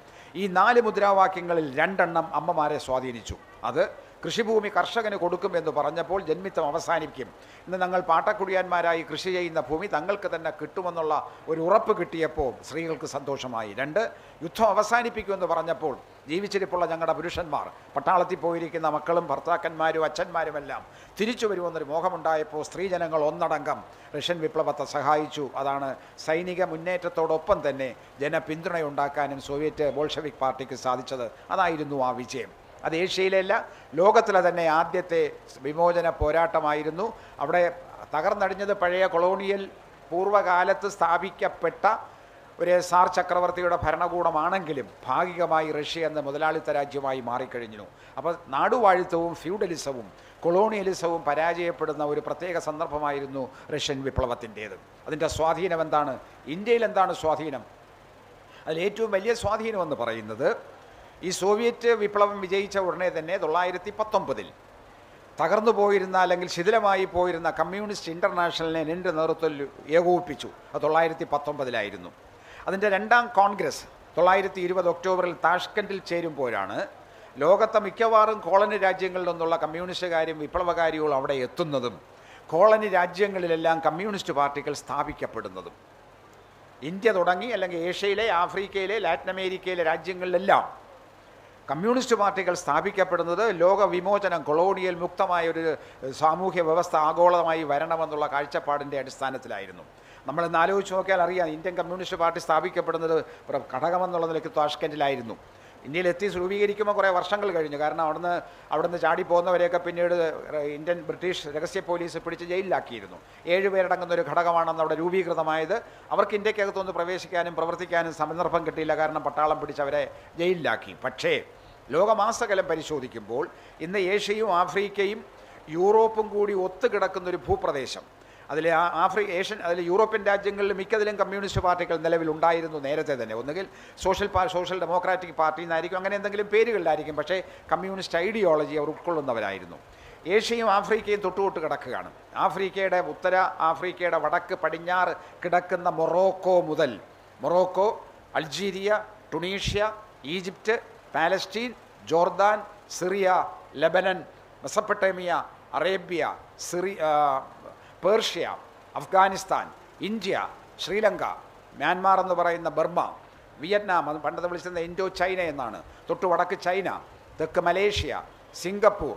ഈ 4 മുദ്രാവാക്യങ്ങളിൽ 2 അമ്മമാരെ സ്വാധീനിച്ചു. അത് കൃഷിഭൂമി കർഷകന് കൊടുക്കും എന്ന് പറഞ്ഞപ്പോൾ ജന്മിത്തം അവസാനിക്കും, ഇന്ന് ഞങ്ങൾ പാട്ടക്കുടിയാന്മാരായി കൃഷി ചെയ്യുന്ന ഭൂമി തങ്ങൾക്ക് തന്നെ കിട്ടുമെന്നുള്ള ഒരു ഉറപ്പ് കിട്ടിയപ്പോൾ സ്ത്രീകൾക്ക് സന്തോഷമായി. 2, യുദ്ധം അവസാനിപ്പിക്കുമെന്ന് പറഞ്ഞപ്പോൾ ജീവിച്ചിരിപ്പുള്ള ഞങ്ങളുടെ പുരുഷന്മാർ, പട്ടാളത്തിൽ പോയിരിക്കുന്ന മക്കളും ഭർത്താക്കന്മാരും അച്ഛന്മാരുമെല്ലാം തിരിച്ചു വരുമെന്നൊരു മോഹമുണ്ടായപ്പോൾ സ്ത്രീജനങ്ങൾ ഒന്നടങ്കം റഷ്യൻ വിപ്ലവത്തെ സഹായിച്ചു. അതാണ് സൈനിക മുന്നേറ്റത്തോടൊപ്പം തന്നെ ജനപിന്തുണയുണ്ടാക്കാനും സോവിയറ്റ് ബോൾഷെവിക് പാർട്ടിക്ക് സാധിച്ചത്. അതായിരുന്നു ആ വിജയം. അത് ഏഷ്യയിലല്ല, ലോകത്തിലെ തന്നെ ആദ്യത്തെ വിമോചന പോരാട്ടമായിരുന്നു. അവിടെ തകർന്നടിഞ്ഞത് പഴയ കൊളോണിയൽ പൂർവ്വകാലത്ത് സ്ഥാപിക്കപ്പെട്ട ഒരു സാർ ചക്രവർത്തിയുടെ ഭരണകൂടമാണെങ്കിലും ഭാഗികമായി റഷ്യ എന്ന മുതലാളിത്ത രാജ്യമായി മാറിക്കഴിഞ്ഞു. അപ്പോൾ നാടുവാഴിത്തവും ഫ്യൂഡലിസവും കൊളോണിയലിസവും പരാജയപ്പെടുന്ന ഒരു പ്രത്യേക സന്ദർഭമായിരുന്നു റഷ്യൻ വിപ്ലവത്തിൻ്റേത്. അതിൻ്റെ സ്വാധീനം എന്താണ്? ഇന്ത്യയിൽ എന്താണ് സ്വാധീനം? അതിലേറ്റവും വലിയ സ്വാധീനമെന്ന് പറയുന്നത് ഈ സോവിയറ്റ് വിപ്ലവം വിജയിച്ച ഉടനെ തന്നെ 1919 തകർന്നു പോയിരുന്ന അല്ലെങ്കിൽ ശിഥിലമായി പോയിരുന്ന കമ്മ്യൂണിസ്റ്റ് ഇൻ്റർനാഷണലിനെ ലെനിൻ്റെ നേതൃത്വത്തിൽ ഏകോപിപ്പിച്ചു. അത് 1919 അതിൻ്റെ 2ാം കോൺഗ്രസ് 1920 ഒക്ടോബറിൽ താഷ്കൻഡിൽ ചേരുമ്പോഴാണ് ലോകത്തെ മിക്കവാറും കോളനി രാജ്യങ്ങളിൽ നിന്നുള്ള കമ്മ്യൂണിസ്റ്റുകാരും വിപ്ലവകാരികളും അവിടെ എത്തുന്നതും കോളനി രാജ്യങ്ങളിലെല്ലാം കമ്മ്യൂണിസ്റ്റ് പാർട്ടികൾ സ്ഥാപിക്കപ്പെടുന്നതും. ഇന്ത്യ തുടങ്ങി അല്ലെങ്കിൽ ഏഷ്യയിലെ, ആഫ്രിക്കയിലെ, ലാറ്റിൻ അമേരിക്കയിലെ രാജ്യങ്ങളിലെല്ലാം കമ്മ്യൂണിസ്റ്റ് പാർട്ടികൾ സ്ഥാപിക്കപ്പെടുന്നത് ലോക വിമോചനം, കൊളോണിയൽ മുക്തമായൊരു സാമൂഹ്യ വ്യവസ്ഥ ആഗോളമായി വരണമെന്നുള്ള കാഴ്ചപ്പാടിൻ്റെ അടിസ്ഥാനത്തിലായിരുന്നു. നമ്മളിന്ന് ആലോചിച്ച് നോക്കിയാൽ അറിയാം, ഇന്ത്യൻ കമ്മ്യൂണിസ്റ്റ് പാർട്ടി സ്ഥാപിക്കപ്പെടുന്നത് ഘടകമെന്നുള്ള നിലയ്ക്ക് താഷ്കൻഡിലായിരുന്നു. ഇന്ത്യയിലെത്തി രൂപീകരിക്കുമ്പോൾ കുറേ വർഷങ്ങൾ കഴിഞ്ഞു. കാരണം അവിടുന്ന് ചാടിപ്പോകുന്നവരെയൊക്കെ പിന്നീട് ബ്രിട്ടീഷ് രഹസ്യ പോലീസ് പിടിച്ച് ജയിലിലാക്കിയിരുന്നു. 7 പേരടങ്ങുന്ന ഒരു ഘടകമാണെന്ന് അവിടെ രൂപീകൃതമായത്. അവർക്ക് ഇന്ത്യക്കകത്തൊന്ന് പ്രവേശിക്കാനും പ്രവർത്തിക്കാനും സന്ദർഭം കിട്ടിയില്ല, കാരണം പട്ടാളം പിടിച്ച് അവരെ ജയിലിലാക്കി. പക്ഷേ ലോകമാസകലം പരിശോധിക്കുമ്പോൾ ഇന്ന് ഏഷ്യയും ആഫ്രിക്കയും യൂറോപ്പും കൂടി ഒത്തുകിടക്കുന്നൊരു ഭൂപ്രദേശം. അതിൽ അതിൽ യൂറോപ്യൻ രാജ്യങ്ങളിൽ മിക്കതിലും കമ്മ്യൂണിസ്റ്റ് പാർട്ടികൾ നിലവിലുണ്ടായിരുന്നു നേരത്തെ തന്നെ. ഒന്നുകിൽ സോഷ്യൽ ഡെമോക്രാറ്റിക് പാർട്ടി എന്നായിരിക്കും, അങ്ങനെ എന്തെങ്കിലും പേരുകളിലായിരിക്കും, പക്ഷേ കമ്മ്യൂണിസ്റ്റ് ഐഡിയോളജി അവർ ഉൾക്കൊള്ളുന്നവരായിരുന്നു. ഏഷ്യയും ആഫ്രിക്കയും തൊട്ടുതൊട്ട് കിടക്കുകയാണ്. ആഫ്രിക്കയുടെ ഉത്തര ആഫ്രിക്കയുടെ വടക്ക് പടിഞ്ഞാറ് കിടക്കുന്ന മൊറോക്കോ മുതൽ Morocco, Algeria, Tunisia, Egypt, Palestine, Jordan, Syria, Lebanon, Mesopotamia, Arabia, Persia, Afghanistan, India, Sri Lanka, Myanmar എന്ന് പറയുന്ന ബർമ്മ, വിയറ്റ്നാം, അത് പണ്ടത്തെ വിളിച്ചിരുന്ന ഇൻഡോ ചൈന എന്നാണ്, തൊട്ട് വടക്ക് ചൈന, തെക്ക് Malaysia, Singapore,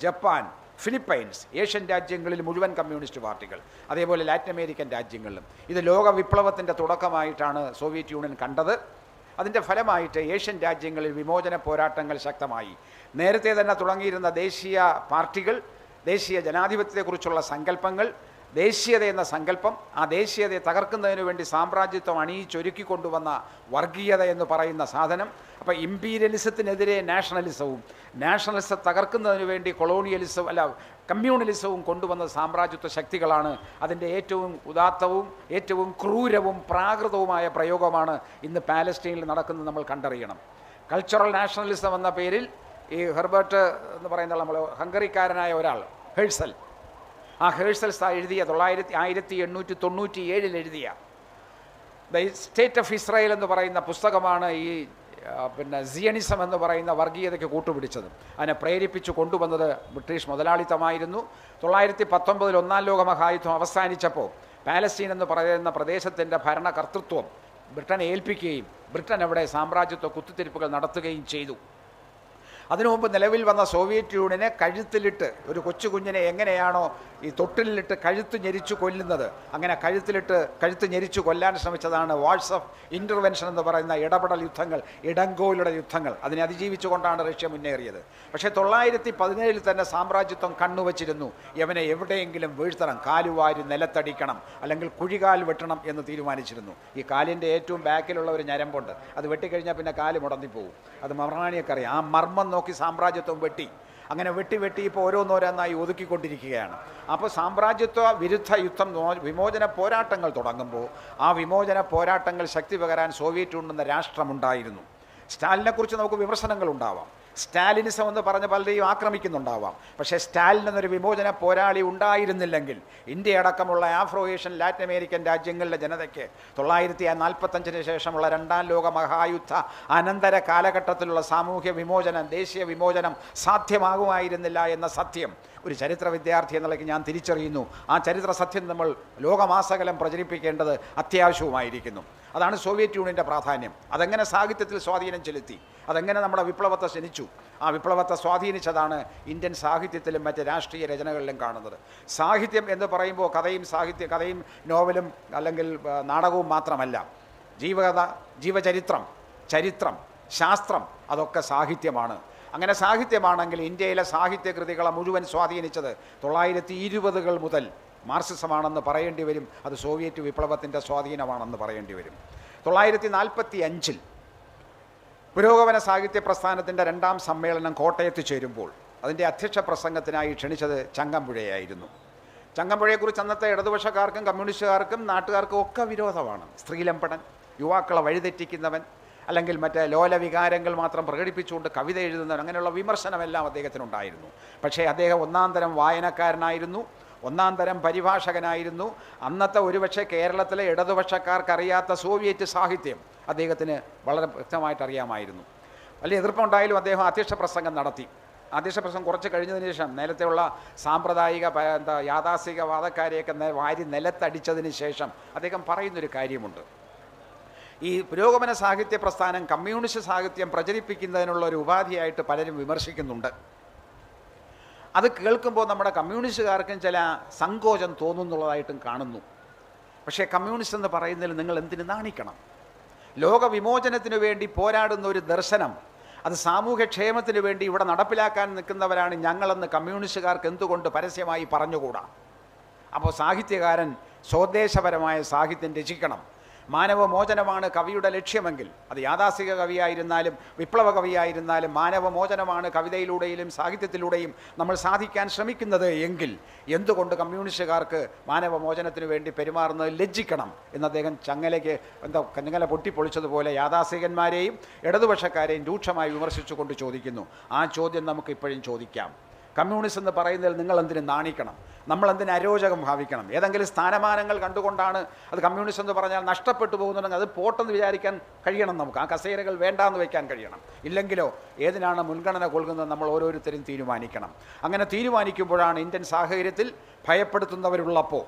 Japan, Philippines, Asian രാജ്യങ്ങളിൽ മുഴുവൻ കമ്മ്യൂണിസ്റ്റ് പാർട്ടികൾ, അതേപോലെ ലാറ്റിൻ അമേരിക്കൻ രാജ്യങ്ങളിലും. ഇത് ലോക വിപ്ലവത്തിൻ്റെ തുടക്കമായിട്ടാണ് സോവിയറ്റ് യൂണിയൻ കണ്ടത്. അതിൻ്റെ ഫലമായിട്ട് ഏഷ്യൻ രാജ്യങ്ങളിൽ വിമോചന പോരാട്ടങ്ങൾ ശക്തമായി. നേരത്തെ തന്നെ തുടങ്ങിയിരുന്ന ദേശീയ പാർട്ടികൾ, ദേശീയ ജനാധിപത്യത്തെക്കുറിച്ചുള്ള സങ്കല്പങ്ങൾ, ദേശീയത എന്ന സങ്കല്പം, ആ ദേശീയതയെ തകർക്കുന്നതിന് വേണ്ടി സാമ്രാജ്യത്വം അണിയിച്ചൊരുക്കിക്കൊണ്ടുവന്ന വർഗീയത എന്ന് പറയുന്ന സാധനം. അപ്പോൾ ഇമ്പീരിയലിസത്തിനെതിരെ നാഷണലിസവും, നാഷണലിസം തകർക്കുന്നതിന് വേണ്ടി കമ്മ്യൂണലിസവും കൊണ്ടുവന്ന സാമ്രാജ്യത്വ ശക്തികളാണ്. അതിൻ്റെ ഏറ്റവും ഉദാത്തവും ഏറ്റവും ക്രൂരവും പ്രാകൃതവുമായ പ്രയോഗമാണ് ഇന്ന് പാലസ്റ്റീനിൽ നടക്കുന്നത്. നമ്മൾ കണ്ടറിയണം. കൾച്ചറൽ നാഷണലിസം എന്ന പേരിൽ ഈ ഹെർബർട്ട് എന്ന് പറയുന്ന നമ്മൾ ഹംഗറിക്കാരനായ ഒരാൾ, ഹേഴ്സൽ, ആ ഹേഴ്സൽസ് എഴുതിയ 1897 എഴുതിയ ദ സ്റ്റേറ്റ് ഓഫ് ഇസ്രായേൽ എന്ന് പറയുന്ന പുസ്തകമാണ് ഈ സിയണിസം എന്ന് പറയുന്ന വർഗീയതയ്ക്ക് കൂട്ടുപിടിച്ചത്. അതിനെ പ്രേരിപ്പിച്ചു കൊണ്ടുവന്നത് ബ്രിട്ടീഷ് മുതലാളിത്തമായിരുന്നു. 1919 ഒന്നാം ലോക മഹായുദ്ധം അവസാനിച്ചപ്പോൾ പാലസ്തീൻ എന്ന് പറയുന്ന പ്രദേശത്തിൻ്റെ ഭരണകർത്തൃത്വം ബ്രിട്ടനെ ഏൽപ്പിക്കുകയും ബ്രിട്ടൻ അവിടെ സാമ്രാജ്യത്വ കുത്തിത്തിരിപ്പുകൾ നടത്തുകയും ചെയ്തു. അതിനു മുമ്പ് നിലവിൽ വന്ന സോവിയറ്റ് യൂണിയനെ കഴുത്തിലിട്ട്, ഒരു കൊച്ചു കുഞ്ഞിനെ എങ്ങനെയാണോ ഈ തൊട്ടിലിട്ട് കഴുത്ത് ഞെരിച്ചു കൊല്ലുന്നത്, അങ്ങനെ കഴുത്ത് ഞെരിച്ചു കൊല്ലാൻ ശ്രമിച്ചതാണ് വാഴ്സ് ഓഫ് ഇൻ്റർവെൻഷൻ എന്ന് പറയുന്ന ഇടപെടൽ യുദ്ധങ്ങൾ, ഇടങ്കോയിലുടെ യുദ്ധങ്ങൾ. അതിനെ അതിജീവിച്ചുകൊണ്ടാണ് റഷ്യ മുന്നേറിയത്. പക്ഷേ 1917 തന്നെ സാമ്രാജ്യത്വം കണ്ണുവച്ചിരുന്നു, യവനെ എവിടെയെങ്കിലും വീഴ്ത്തണം, കാലുവാരി നിലത്തടിക്കണം, അല്ലെങ്കിൽ കുഴികാൽ വെട്ടണം എന്ന് തീരുമാനിച്ചിരുന്നു. ഈ കാലിൻ്റെ ഏറ്റവും ബാക്കിലുള്ള ഒരു ഞരമ്പുണ്ട്, അത് വെട്ടിക്കഴിഞ്ഞാൽ പിന്നെ കാല് മുടങ്ങിപ്പോവും. അത് മർണാണിയൊക്കെ അറിയാം. ആ മർമ്മം നോക്കി സാമ്രാജ്യത്വം വെട്ടി, അങ്ങനെ വെട്ടി ഇപ്പോൾ ഓരോന്നോരോന്നായി ഒതുക്കിക്കൊണ്ടിരിക്കുകയാണ്. അപ്പോൾ സാമ്രാജ്യത്വ വിരുദ്ധ യുദ്ധം, വിമോചന പോരാട്ടങ്ങൾ തുടങ്ങുമ്പോൾ ആ വിമോചന പോരാട്ടങ്ങൾ ശക്തി പകരാൻ സോവിയറ്റ് യൂണിയൻ എന്ന രാഷ്ട്രമുണ്ടായിരുന്നു. സ്റ്റാലിനെക്കുറിച്ച് നമുക്ക് വിമർശനങ്ങൾ ഉണ്ടാവാം, സ്റ്റാലിനിസം എന്ന് പറഞ്ഞ് പലരെയും ആക്രമിക്കുന്നുണ്ടാവാം. പക്ഷേ സ്റ്റാലിൻ എന്നൊരു വിമോചന പോരാളി ഉണ്ടായിരുന്നില്ലെങ്കിൽ ഇന്ത്യ അടക്കമുള്ള ആഫ്രോ ഏഷ്യൻ ലാറ്റിൻ അമേരിക്കൻ രാജ്യങ്ങളിലെ ജനതയ്ക്ക് 1945 ശേഷമുള്ള രണ്ടാം ലോക മഹായുദ്ധ അനന്തര കാലഘട്ടത്തിലുള്ള സാമൂഹ്യ വിമോചനം, ദേശീയ വിമോചനം സാധ്യമാകുമായിരുന്നില്ല എന്ന സത്യം ഒരു ചരിത്ര വിദ്യാർത്ഥി എന്നുള്ളത് ഞാൻ തിരിച്ചറിയുന്നു. ആ ചരിത്ര സത്യം നമ്മൾ ലോകമാസകലം പ്രചരിപ്പിക്കേണ്ടത് അത്യാവശ്യവുമായിരിക്കുന്നു. അതാണ് സോവിയറ്റ് യൂണിയൻ്റെ പ്രാധാന്യം. അതെങ്ങനെ സാഹിത്യത്തിൽ സ്വാധീനം ചെലുത്തി, അതെങ്ങനെ നമ്മുടെ വിപ്ലവത്തെ ക്ഷണിച്ചു, ആ വിപ്ലവത്തെ സ്വാധീനിച്ചതാണ് ഇന്ത്യൻ സാഹിത്യത്തിലും മറ്റ് രാഷ്ട്രീയ രചനകളിലും കാണുന്നത്. സാഹിത്യം എന്ന് പറയുമ്പോൾ കഥയും നോവലും അല്ലെങ്കിൽ നാടകവും മാത്രമല്ല, ജീവകഥ, ജീവചരിത്രം, ചരിത്രം, ശാസ്ത്രം, അതൊക്കെ സാഹിത്യമാണ്. അങ്ങനെ സാഹിത്യമാണെങ്കിൽ ഇന്ത്യയിലെ സാഹിത്യകൃതികളെ മുഴുവൻ സ്വാധീനിച്ചത് 1920 മുതൽ മാർക്സിസമാണെന്ന് പറയേണ്ടി വരും. അത് സോവിയറ്റ് വിപ്ലവത്തിൻ്റെ സ്വാധീനമാണെന്ന് പറയേണ്ടി വരും. 1945 പുരോഗമന സാഹിത്യ പ്രസ്ഥാനത്തിൻ്റെ 2ാം സമ്മേളനം കോട്ടയത്ത് ചേരുമ്പോൾ അതിൻ്റെ അധ്യക്ഷ പ്രസംഗത്തിനായി ക്ഷണിച്ചത് ചങ്ങമ്പുഴയായിരുന്നു. ചങ്ങമ്പുഴയെക്കുറിച്ച് അന്നത്തെ ഇടതുപക്ഷക്കാർക്കും കമ്മ്യൂണിസ്റ്റുകാർക്കും നാട്ടുകാർക്കും ഒക്കെ വിരോധമാണ്. സ്ത്രീലമ്പടൻ, യുവാക്കളെ വഴിതെറ്റിക്കുന്നവൻ, അല്ലെങ്കിൽ മറ്റേ ലോലവികാരങ്ങൾ മാത്രം പ്രകടിപ്പിച്ചുകൊണ്ട് കവിത എഴുതുന്നവൻ, അങ്ങനെയുള്ള വിമർശനമെല്ലാം അദ്ദേഹത്തിനുണ്ടായിരുന്നു. പക്ഷേ അദ്ദേഹം ഒന്നാം തരം വായനക്കാരനായിരുന്നു, ഒന്നാം തരം പരിഭാഷകനായിരുന്നു. അന്നത്തെ ഒരുപക്ഷെ കേരളത്തിലെ ഇടതുപക്ഷക്കാർക്കറിയാത്ത സോവിയറ്റ് സാഹിത്യം അദ്ദേഹത്തിന് വളരെ വ്യക്തമായിട്ട് അറിയാമായിരുന്നു. വലിയ എതിർപ്പുണ്ടായാലും അദ്ദേഹം അധ്യക്ഷ പ്രസംഗം നടത്തി. അധ്യക്ഷ പ്രസംഗം കുറച്ച് കഴിഞ്ഞതിന് ശേഷം നേരത്തെയുള്ള സാമ്പ്രദായിക യാഥാസ്ഥികവാദക്കാരെയൊക്കെ വാരി നിലത്തടിച്ചതിന് ശേഷം അദ്ദേഹം പറയുന്നൊരു കാര്യമുണ്ട്. ഈ പുരോഗമന സാഹിത്യ പ്രസ്ഥാനം കമ്മ്യൂണിസ്റ്റ് സാഹിത്യം പ്രചരിപ്പിക്കുന്നതിനുള്ള ഒരു ഉപാധിയായിട്ട് പലരും വിമർശിക്കുന്നുണ്ട്. അത് കേൾക്കുമ്പോൾ നമ്മുടെ കമ്മ്യൂണിസ്റ്റുകാർക്കും ചില സങ്കോചം തോന്നുന്നുള്ളതായിട്ടും കാണുന്നു. പക്ഷേ കമ്മ്യൂണിസ്റ്റ് എന്ന് പറയുന്നതിൽ നിങ്ങൾ എന്തിന് നാണിക്കണം? ലോകവിമോചനത്തിനു വേണ്ടി പോരാടുന്ന ഒരു ദർശനം, അത് സാമൂഹ്യക്ഷേമത്തിനു വേണ്ടി ഇവിടെ നടപ്പിലാക്കാൻ നിൽക്കുന്നവരാണ് ഞങ്ങളെന്ന് കമ്മ്യൂണിസ്റ്റുകാർക്ക് എന്തുകൊണ്ട് പരസ്യമായി പറഞ്ഞുകൂടാ? അപ്പോൾ സാഹിത്യകാരൻ സ്വദേശപരമായ സാഹിത്യം രചിക്കണം. മാനവമോചനമാണ് കവിയുടെ ലക്ഷ്യമെങ്കിൽ, അത് യാഥാസ്ഥിക കവിയായിരുന്നാലും വിപ്ലവ കവിയായിരുന്നാലും മാനവമോചനമാണ് കവിതയിലൂടെയും സാഹിത്യത്തിലൂടെയും നമ്മൾ സാധിക്കാൻ ശ്രമിക്കുന്നത് എങ്കിൽ എന്തുകൊണ്ട് കമ്മ്യൂണിസ്റ്റുകാർക്ക് മാനവമോചനത്തിന് വേണ്ടി പെരുമാറുന്നത് ലജ്ജിക്കണം എന്ന് അദ്ദേഹം ചങ്ങല പൊട്ടിപ്പൊളിച്ചതുപോലെ യാഥാസ്ഥികന്മാരെയും ഇടതുപക്ഷക്കാരെയും രൂക്ഷമായി വിമർശിച്ചുകൊണ്ട് ചോദിക്കുന്നു. ആ ചോദ്യം നമുക്ക് ഇപ്പോഴും ചോദിക്കാം. കമ്മ്യൂണിസ്റ്റ് എന്ന് പറയുന്നതിൽ നിങ്ങൾ എന്തിന് നാണിക്കണം? നമ്മളെന്തിന് അരോചകം ഭാവിക്കണം? ഏതെങ്കിലും സ്ഥാനമാനങ്ങൾ കണ്ടുകൊണ്ടാണ് അത് കമ്മ്യൂണിസ്റ്റ് എന്ന് പറഞ്ഞാൽ നഷ്ടപ്പെട്ടു പോകുന്നുണ്ടെങ്കിൽ അത് പോട്ടെന്ന് വിചാരിക്കാൻ കഴിയണം. നമുക്ക് ആ കസേരകൾ വേണ്ടാന്ന് വയ്ക്കാൻ കഴിയണം. ഇല്ലെങ്കിലോ ഏതിനാണ് മുൻഗണന കൊടുക്കുന്നത് നമ്മൾ ഓരോരുത്തരും തീരുമാനിക്കണം. അങ്ങനെ തീരുമാനിക്കുമ്പോഴാണ് ഇന്ത്യൻ സാഹചര്യത്തിൽ ഭയപ്പെടുത്തുന്നവരുള്ളപ്പോൾ,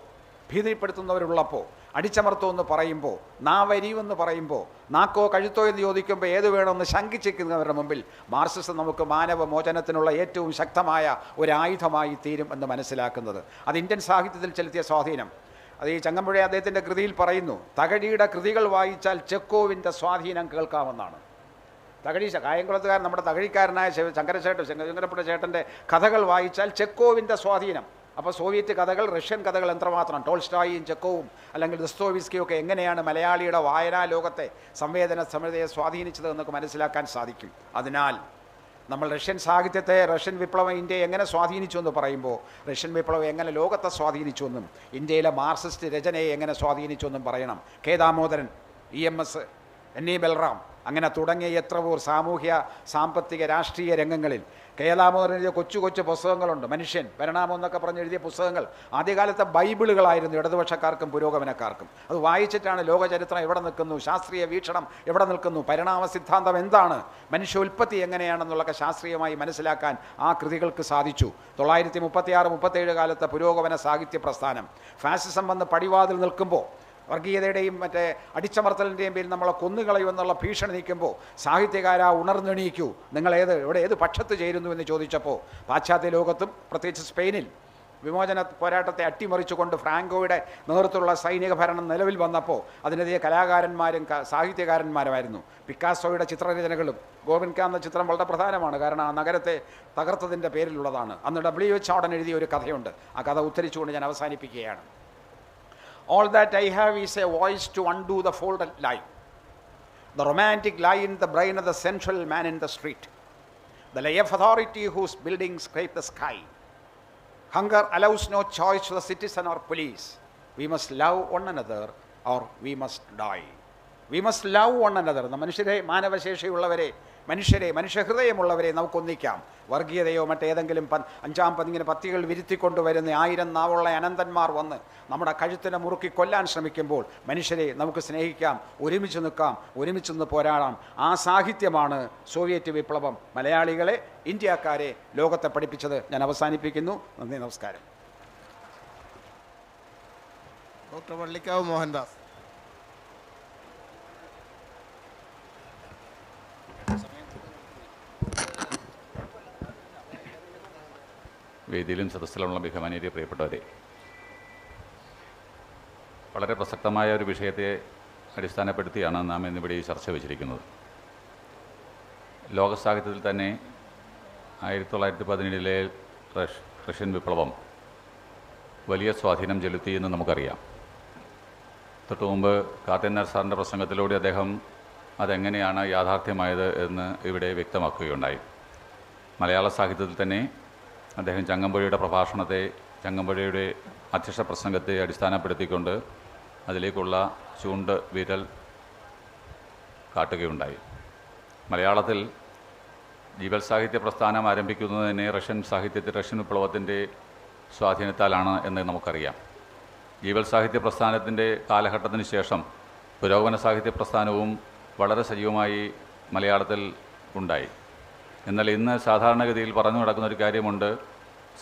ഭീതിപ്പെടുത്തുന്നവരുള്ളപ്പോൾ, അടിച്ചമർത്തുമെന്ന് പറയുമ്പോൾ, നാവരിയുമെന്ന് പറയുമ്പോൾ, നാക്കോ കഴുത്തോ എന്ന് ചോദിക്കുമ്പോൾ ഏത് വേണമെന്ന് ശങ്കിച്ചിരിക്കുന്നവരുടെ മുമ്പിൽ മാർക്സിസം നമുക്ക് മാനവമോചനത്തിനുള്ള ഏറ്റവും ശക്തമായ ഒരു ആയുധമായി തീരും എന്ന് മനസ്സിലാക്കുന്നത്. അത് ഇന്ത്യൻ സാഹിത്യത്തിൽ ചെലുത്തിയ സ്വാധീനം. അത് ഈ ചങ്ങമ്പുഴ അദ്ദേഹത്തിൻ്റെ കൃതിയിൽ പറയുന്നു, തകഴിയുടെ കൃതികൾ വായിച്ചാൽ ചെക്കോവിൻ്റെ സ്വാധീനം കേൾക്കാമെന്നാണ്. തകഴി കായംകുളത്തുകാരൻ, നമ്മുടെ തകഴിക്കാരനായ ശങ്കരപ്പിള്ള ചേട്ടൻ്റെ കഥകൾ വായിച്ചാൽ ചെക്കോവിൻ്റെ സ്വാധീനം. അപ്പോൾ സോവിയറ്റ് കഥകൾ, റഷ്യൻ കഥകൾ എത്രമാത്രം, ടോൾസ്റ്റോയും ചെക്കോവും അല്ലെങ്കിൽ ദസ്തോവ്സ്കിയും ഒക്കെ എങ്ങനെയാണ് മലയാളിയുടെ വായനാ ലോകത്തെ സംവേദന സമൃദ്ധയെ സ്വാധീനിച്ചത് എന്നൊക്കെ മനസ്സിലാക്കാൻ സാധിക്കും. അതിനാൽ നമ്മൾ റഷ്യൻ സാഹിത്യത്തെ, റഷ്യൻ വിപ്ലവം ഇന്ത്യയെ എങ്ങനെ സ്വാധീനിച്ചു എന്ന് പറയുമ്പോൾ റഷ്യൻ വിപ്ലവം എങ്ങനെ ലോകത്തെ സ്വാധീനിച്ചു എന്നും ഇന്ത്യയിലെ മാർക്സിസ്റ്റ് രചനയെ എങ്ങനെ സ്വാധീനിച്ചു എന്നും പറയണം. K Damodaran, EMS, NE Balram, അങ്ങനെ തുടങ്ങിയ എത്രപൂർ സാമൂഹ്യ സാമ്പത്തിക രാഷ്ട്രീയ രംഗങ്ങളിൽ കെ ദാമോദരൻ എഴുതിയ കൊച്ചു കൊച്ചു പുസ്തകങ്ങളുണ്ട്. മനുഷ്യൻ, പരിണാമം എന്നൊക്കെ പറഞ്ഞ് എഴുതിയ പുസ്തകങ്ങൾ ആദ്യകാലത്തെ ബൈബിളുകളായിരുന്നു ഇടതുപക്ഷക്കാർക്കും പുരോഗമനക്കാർക്കും. അത് വായിച്ചിട്ടാണ് ലോകചരിത്രം എവിടെ നിൽക്കുന്നു, ശാസ്ത്രീയ വീക്ഷണം എവിടെ നിൽക്കുന്നു, പരിണാമ സിദ്ധാന്തം എന്താണ്, മനുഷ്യോൽപ്പത്തി എങ്ങനെയാണെന്നുള്ളതൊക്കെ ശാസ്ത്രീയമായി മനസ്സിലാക്കാൻ ആ കൃതികൾക്ക് സാധിച്ചു. 1936-37 കാലത്തെ പുരോഗമന സാഹിത്യ പ്രസ്ഥാനം ഫാസിസം വന്ന് പടിവാതിൽ നിൽക്കുമ്പോൾ, വർഗീയതയുടെയും മറ്റേ അടിച്ചമർത്തലിൻ്റെയും പേരിൽ നമ്മളെ കൊന്നുകളയുമെന്നുള്ള ഭീഷണി നിൽക്കുമ്പോൾ സാഹിത്യകാരാ ഉണർന്നെണീക്കൂ, നിങ്ങൾ ഏത് പക്ഷത്ത് ചേരുന്നു എന്ന് ചോദിച്ചപ്പോൾ പാശ്ചാത്യ ലോകത്തും പ്രത്യേകിച്ച് സ്പെയിനിൽ വിമോചന പോരാട്ടത്തെ അട്ടിമറിച്ചുകൊണ്ട് ഫ്രാങ്കോയുടെ നേതൃത്വത്തിലുള്ള സൈനിക ഭരണം നിലവിൽ വന്നപ്പോൾ അതിനെതിരെ കലാകാരന്മാരും സാഹിത്യകാരന്മാരുമായിരുന്നു. പിക്കാസോയുടെ ചിത്രരചനകളും, ഗോവിൻക എന്ന ചിത്രം വളരെ പ്രധാനമാണ്, കാരണം ആ നഗരത്തെ തകർത്തതിൻ്റെ പേരിലുള്ളതാണ്. അന്ന് W.H. Auden എഴുതിയ ഒരു കഥയുണ്ട്. ആ കഥ ഉദ്ധരിച്ചുകൊണ്ട് ഞാൻ അവസാനിപ്പിക്കുകയാണ്. All that I have is a voice to undo the folded lie. The romantic lie in the brain of the central man in the street. The lie of authority whose buildings scrape the sky. Hunger allows no choice to the citizen or police. We must love one another or we must die. We must love one another. മനുഷ്യരെ, മാനവശേഷിയുള്ളവരെ, മനുഷ്യഹൃദയമുള്ളവരെ നമുക്കൊന്നിക്കാം. വർഗീയതയോ മറ്റേതെങ്കിലും 5-ാം പതിങ്ങനെ പത്തികൾ വിരുത്തിക്കൊണ്ടുവരുന്ന 1000 നാവുള്ള അനന്തന്മാർ വന്ന് നമ്മുടെ കഴുത്തിനെ മുറുക്കി കൊല്ലാൻ ശ്രമിക്കുമ്പോൾ മനുഷ്യരെ നമുക്ക് സ്നേഹിക്കാം, ഒരുമിച്ച് നിൽക്കാം, ഒരുമിച്ച് നിന്ന് പോരാടാം. ആ സാഹിത്യമാണ് സോവിയറ്റ് വിപ്ലവം മലയാളികളെ, ഇന്ത്യക്കാരെ ലോകത്തെ പഠിപ്പിച്ചത്. ഞാൻ അവസാനിപ്പിക്കുന്നു. നന്ദി, നമസ്കാരം. ഡോക്ടർ വള്ളിക്കാവ് മോഹൻദാസ്. വേദിയിലും സദസ്സിലുമുള്ള ബഹുമാനീയ പ്രിയപ്പെട്ടവരെ, വളരെ പ്രസക്തമായ ഒരു വിഷയത്തെ അടിസ്ഥാനപ്പെടുത്തിയാണ് നാം ഇന്നിവിടെ ഈ ചർച്ച വെച്ചിരിക്കുന്നത്. ലോകസാഹിത്യത്തിൽ തന്നെ 1917 റഷ്യൻ വിപ്ലവം വലിയ സ്വാധീനം ചെലുത്തിയെന്ന് നമുക്കറിയാം. തൊട്ടു മുമ്പ് കാർട്ടന്നർ സാറിൻ്റെ പ്രസംഗത്തിലൂടെ അദ്ദേഹം അതെങ്ങനെയാണ് യാഥാർത്ഥ്യമായത് എന്ന് ഇവിടെ വ്യക്തമാക്കുകയുണ്ടായി. മലയാള സാഹിത്യത്തിൽ തന്നെ അദ്ദേഹം ചങ്ങമ്പുഴയുടെ പ്രഭാഷണത്തെ, ചങ്ങമ്പുഴയുടെ അധ്യക്ഷ പ്രസംഗത്തെ അടിസ്ഥാനപ്പെടുത്തിക്കൊണ്ട് അതിലേക്കുള്ള വിരൽ കാട്ടുകയുണ്ടായി. മലയാളത്തിൽ ജീവൽ സാഹിത്യ പ്രസ്ഥാനം ആരംഭിക്കുന്നതിനെ റഷ്യൻ വിപ്ലവത്തിൻ്റെ സ്വാധീനത്താലാണ് എന്ന് നമുക്കറിയാം. ജീവൽ സാഹിത്യ പ്രസ്ഥാനത്തിൻ്റെ കാലഘട്ടത്തിന് ശേഷം പുരോഗമന സാഹിത്യ പ്രസ്ഥാനവും വളരെ സജീവമായി മലയാളത്തിൽ ഉണ്ടായി. എന്നാൽ ഇന്ന് സാധാരണഗതിയിൽ പറഞ്ഞു നടക്കുന്ന ഒരു കാര്യമുണ്ട്,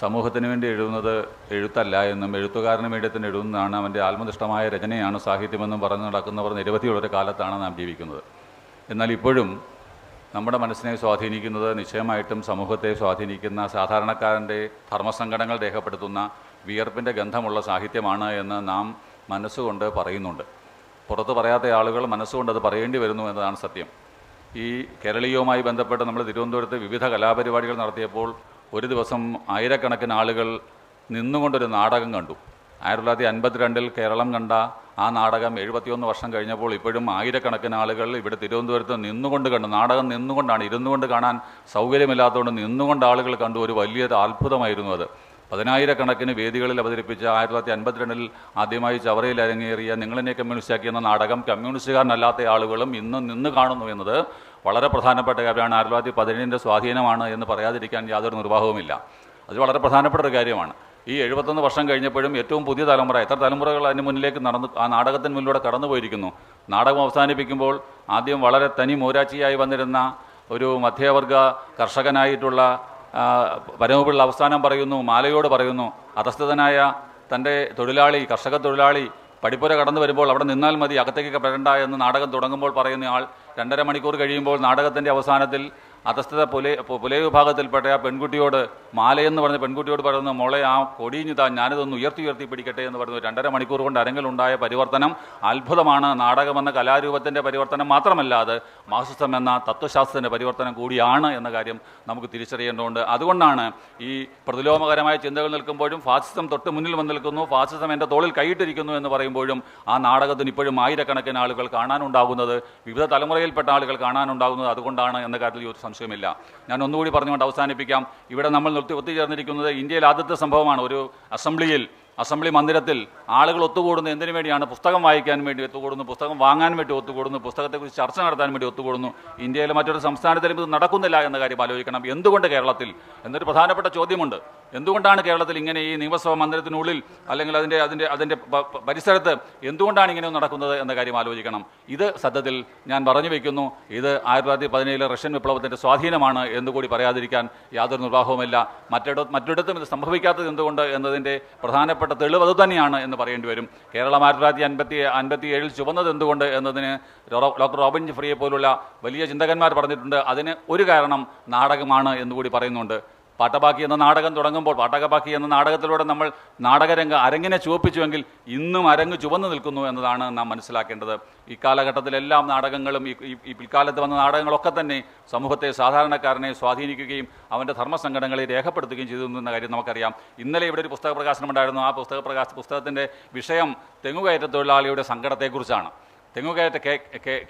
സമൂഹത്തിന് വേണ്ടി എഴുതുന്നത് എഴുത്തല്ല എന്നും എഴുത്തുകാരന് വേണ്ടി തന്നെ എഴുതുന്നതാണ് അവൻ്റെ ആത്മനിഷ്ഠമായ രചനയാണ് സാഹിത്യമെന്നും പറഞ്ഞു നടക്കുന്നവർ നിരവധിയുള്ളൊരു കാലത്താണ് നാം ജീവിക്കുന്നത്. എന്നാൽ ഇപ്പോഴും നമ്മുടെ മനസ്സിനെ സ്വാധീനിക്കുന്നത് നിശ്ചയമായിട്ടും സമൂഹത്തെ സ്വാധീനിക്കുന്ന സാധാരണക്കാരൻ്റെ ധർമ്മസങ്കടങ്ങൾ രേഖപ്പെടുത്തുന്ന വിയർപ്പിൻ്റെ ഗന്ധമുള്ള സാഹിത്യമാണ് എന്ന് നാം മനസ്സുകൊണ്ട് പറയുന്നുണ്ട്. പുറത്ത് പറയാത്ത ആളുകൾ മനസ്സുകൊണ്ട് അത് പറയേണ്ടി വരുന്നു എന്നതാണ് സത്യം. ഈ കേരളീയവുമായി ബന്ധപ്പെട്ട് നമ്മൾ തിരുവനന്തപുരത്ത് വിവിധ കലാപരിപാടികൾ നടത്തിയപ്പോൾ ഒരു ദിവസം ആയിരക്കണക്കിന് ആളുകൾ നിന്നുകൊണ്ടൊരു നാടകം കണ്ടു. 1952 കേരളം കണ്ട ആ നാടകം 71 വർഷം കഴിഞ്ഞപ്പോൾ ഇപ്പോഴും ആയിരക്കണക്കിന് ആളുകൾ ഇവിടെ തിരുവനന്തപുരത്ത് നിന്നുകൊണ്ട് കണ്ടു. നാടകം നിന്നുകൊണ്ടാണ്, ഇരുന്നുകൊണ്ട് കാണാൻ സൗകര്യമില്ലാത്തതുകൊണ്ട് നിന്നുകൊണ്ട് ആളുകൾ കണ്ടു. ഒരു വലിയ അത്ഭുതമായിരുന്നു അത്. 10,000-കണക്കിന് വേദികളിൽ അവതരിപ്പിച്ച 1952 ആദ്യമായി ചവറയിൽ അരങ്ങേറിയ നിങ്ങളെന്നെ കമ്മ്യൂണിസ്റ്റാക്കി എന്ന നാടകം കമ്മ്യൂണിസ്റ്റുകാരനല്ലാത്ത ആളുകളും ഇന്ന് നിന്ന് കാണുന്നു എന്നത് വളരെ പ്രധാനപ്പെട്ട കാര്യമാണ്. 1917 സ്വാധീനമാണ് എന്ന് പറയാതിരിക്കാൻ യാതൊരു നിർവാഹവുമില്ല. അത് വളരെ പ്രധാനപ്പെട്ട ഒരു കാര്യമാണ്. ഈ 71 വർഷം കഴിഞ്ഞപ്പോഴും ഏറ്റവും പുതിയ തലമുറ, എത്ര തലമുറകൾ അതിന് മുന്നിലേക്ക് ആ നാടകത്തിന് മുന്നിലൂടെ കടന്നു പോയിരിക്കുന്നു. നാടകം അവസാനിപ്പിക്കുമ്പോൾ ആദ്യം വളരെ തനി മൂരാച്ചിയായി വന്നിരുന്ന ഒരു മധ്യവർഗ കർഷകനായിട്ടുള്ള പരമപിള്ള അവസാനം പറയുന്നു, മാലയോട് പറയുന്നു, അധസ്ഥിതനായ തൻ്റെ തൊഴിലാളി, കർഷക തൊഴിലാളി പടിപ്പുര കടന്നു വരുമ്പോൾ അവിടെ നിന്നാൽ മതി, അകത്തേക്ക് പെടണ്ട എന്ന് നാടകം തുടങ്ങുമ്പോൾ പറയുന്ന ആൾ 2.5 മണിക്കൂർ കഴിയുമ്പോൾ നാടകത്തിൻ്റെ അവസാനത്തിൽ അധസ്ഥിത പുലയ വിഭാഗത്തിൽപ്പെട്ട ആ പെൺകുട്ടിയോട്, മാലയെന്ന് പറഞ്ഞ പെൺകുട്ടിയോട് പറയുന്നു, മോളെ ആ കൊടിഞ്ഞിതാ, ഞാനിതൊന്ന് ഉയർത്തി പിടിക്കട്ടെ എന്ന് പറഞ്ഞു. 2.5 മണിക്കൂർ കൊണ്ട് അരങ്ങിലുണ്ടായ പരിവർത്തനം അത്ഭുതമാണ്. നാടകമെന്ന കലാരൂപത്തിൻ്റെ പരിവർത്തനം മാത്രമല്ല, അത് മാർക്സിസം എന്ന തത്വശാസ്ത്രത്തിൻ്റെ പരിവർത്തനം കൂടിയാണ് എന്ന കാര്യം നമുക്ക് തിരിച്ചറിയേണ്ടതുണ്ട്. അതുകൊണ്ടാണ് ഈ പ്രതിലോമകരമായ ചിന്തകൾ നിൽക്കുമ്പോഴും ഫാസിസം തൊട്ട് മുന്നിൽ വന്ന് നിൽക്കുന്നു, ഫാസിസം എൻ്റെ തോളിൽ കൈയിട്ടിരിക്കുന്നു എന്ന് പറയുമ്പോഴും ആ നാടകത്തിന് ഇപ്പോഴും ആയിരക്കണക്കിന് ആളുകൾ കാണാനുണ്ടാകുന്നത്, വിവിധ തലമുറയിൽപ്പെട്ട ആളുകൾ കാണാനുണ്ടാകുന്നത് അതുകൊണ്ടാണ് എന്ന കാര്യത്തിൽ ഒരു സംശയമില്ല. ഞാൻ ഒന്നുകൂടി പറഞ്ഞുകൊണ്ട് അവസാനിപ്പിക്കാം. ഇവിടെ നമ്മൾ ഒത്തുചേർന്നിരിക്കുന്നത് ഇന്ത്യയിൽ ആദ്യത്തെ സംഭവമാണ്. ഒരു അസംബ്ലി മന്ദിരത്തിൽ ആളുകൾ ഒത്തുകൂടുന്നു. എന്തിനു വേണ്ടിയാണ്? പുസ്തകം വായിക്കാൻ വേണ്ടി ഒത്തുകൂടുന്നു, പുസ്തകം വാങ്ങാൻ വേണ്ടി ഒത്തുകൂടുന്നു, പുസ്തകത്തെക്കുറിച്ച് ചർച്ച നടത്താൻ വേണ്ടി ഒത്തുകൂടുന്നു. ഇന്ത്യയിലെ മറ്റൊരു സംസ്ഥാനത്തിലും ഇത് നടക്കുന്നില്ല എന്ന കാര്യം ആലോചിക്കണം. എന്തുകൊണ്ട് കേരളത്തിൽ എന്നൊരു പ്രധാനപ്പെട്ട ചോദ്യമുണ്ട്. എന്തുകൊണ്ടാണ് കേരളത്തിൽ ഇങ്ങനെ ഈ നിയമസഭാ മന്ദിരത്തിനുള്ളിൽ അല്ലെങ്കിൽ അതിൻ്റെ പരിസരത്ത് എന്തുകൊണ്ടാണ് ഇങ്ങനെ നടക്കുന്നത് എന്ന കാര്യം ആലോചിക്കണം. ഇത് സത്യത്തിൽ ഞാൻ പറഞ്ഞു വയ്ക്കുന്നു, ഇത് 1917 റഷ്യൻ വിപ്ലവത്തിൻ്റെ സ്വാധീനമാണ് എന്നുകൂടി പറയാതിരിക്കാൻ യാതൊരു നിർവാഹവുമില്ല. മറ്റിടത്തും ഇത് സംഭവിക്കാത്തത് എന്തുകൊണ്ട് എന്നതിൻ്റെ പ്രധാനപ്പെട്ട തെളിവ് അതുതന്നെയാണ് എന്ന് പറയേണ്ടി വരും. കേരളം 1957 ചുവന്നത് എന്തുകൊണ്ട് എന്നതിന് ഡോക്ടർ റോബിൻ ജെഫ്രിയെ പോലുള്ള വലിയ ചിന്തകന്മാർ പറഞ്ഞിട്ടുണ്ട്. അതിന് ഒരു കാരണം നാടകമാണ് എന്നുകൂടി പറയുന്നുണ്ട്. പാട്ടബാക്കി എന്ന നാടകം തുടങ്ങുമ്പോൾ, പാട്ടകബാക്കി എന്ന നാടകത്തിലൂടെ നമ്മൾ അരങ്ങിനെ ചുവപ്പിച്ചുവെങ്കിൽ ഇന്നും അരങ്ങ് ചുവന്നു നിൽക്കുന്നു എന്നതാണ് നാം മനസ്സിലാക്കേണ്ടത്. ഈ കാലഘട്ടത്തിലെല്ലാം നാടകങ്ങളും ഈ പിൽക്കാലത്ത് വന്ന നാടകങ്ങളൊക്കെ തന്നെ സമൂഹത്തെ, സാധാരണക്കാരനെ സ്വാധീനിക്കുകയും അവൻ്റെ ധർമ്മസങ്കടങ്ങളെ രേഖപ്പെടുത്തുകയും ചെയ്തു എന്ന കാര്യം നമുക്കറിയാം. ഇന്നലെ ഇവിടെ ഒരു പുസ്തക പ്രകാശനം ഉണ്ടായിരുന്നു. ആ പുസ്തകത്തിൻ്റെ വിഷയം തെങ്ങുകയറ്റ തൊഴിലാളിയുടെ സങ്കടത്തെക്കുറിച്ചാണ്.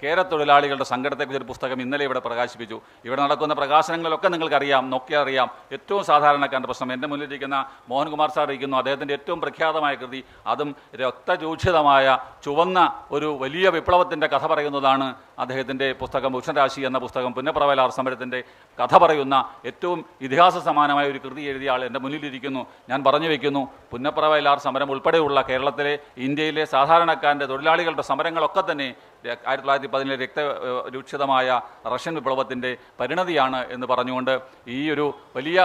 കേരത്തൊഴിലാളികളുടെ സങ്കടത്തെക്കുറിച്ച് ഒരു പുസ്തകം ഇന്നലെ ഇവിടെ പ്രകാശിപ്പിച്ചു. ഇവിടെ നടക്കുന്ന പ്രകാശനങ്ങളിലൊക്കെ നിങ്ങൾക്കറിയാം, നോക്കിയാൽ അറിയാം, ഏറ്റവും സാധാരണക്കാരൻ്റെ പ്രശ്നം. എൻ്റെ മുന്നിലിരിക്കുന്ന മോഹൻകുമാർ സാർ ഇരിക്കുന്നു. അദ്ദേഹത്തിൻ്റെ ഏറ്റവും പ്രഖ്യാതമായ കൃതി, അതും രക്തരൂക്ഷിതമായ ചുവന്ന ഒരു വലിയ വിപ്ലവത്തിൻ്റെ കഥ പറയുന്നതാണ് അദ്ദേഹത്തിൻ്റെ പുസ്തകം. ഉഷ്ണരാശി എന്ന പുസ്തകം പുന്നപ്രവയലാർ സമരത്തിൻ്റെ കഥ പറയുന്ന ഏറ്റവും ഇതിഹാസ സമാനമായ ഒരു കൃതി എഴുതിയ ആൾ എൻ്റെ മുന്നിലിരിക്കുന്നു. ഞാൻ പറഞ്ഞു വയ്ക്കുന്നു, പുന്നപ്രവയലാർ സമരം ഉൾപ്പെടെയുള്ള കേരളത്തിലെ, ഇന്ത്യയിലെ സാധാരണക്കാരൻ്റെ, തൊഴിലാളികളുടെ സമരങ്ങളൊക്കെ തന്നെ 1917 രക്തരൂക്ഷിതമായ റഷ്യൻ വിപ്ലവത്തിൻ്റെ പരിണതിയാണ് എന്ന് പറഞ്ഞുകൊണ്ട് ഈ ഒരു വലിയ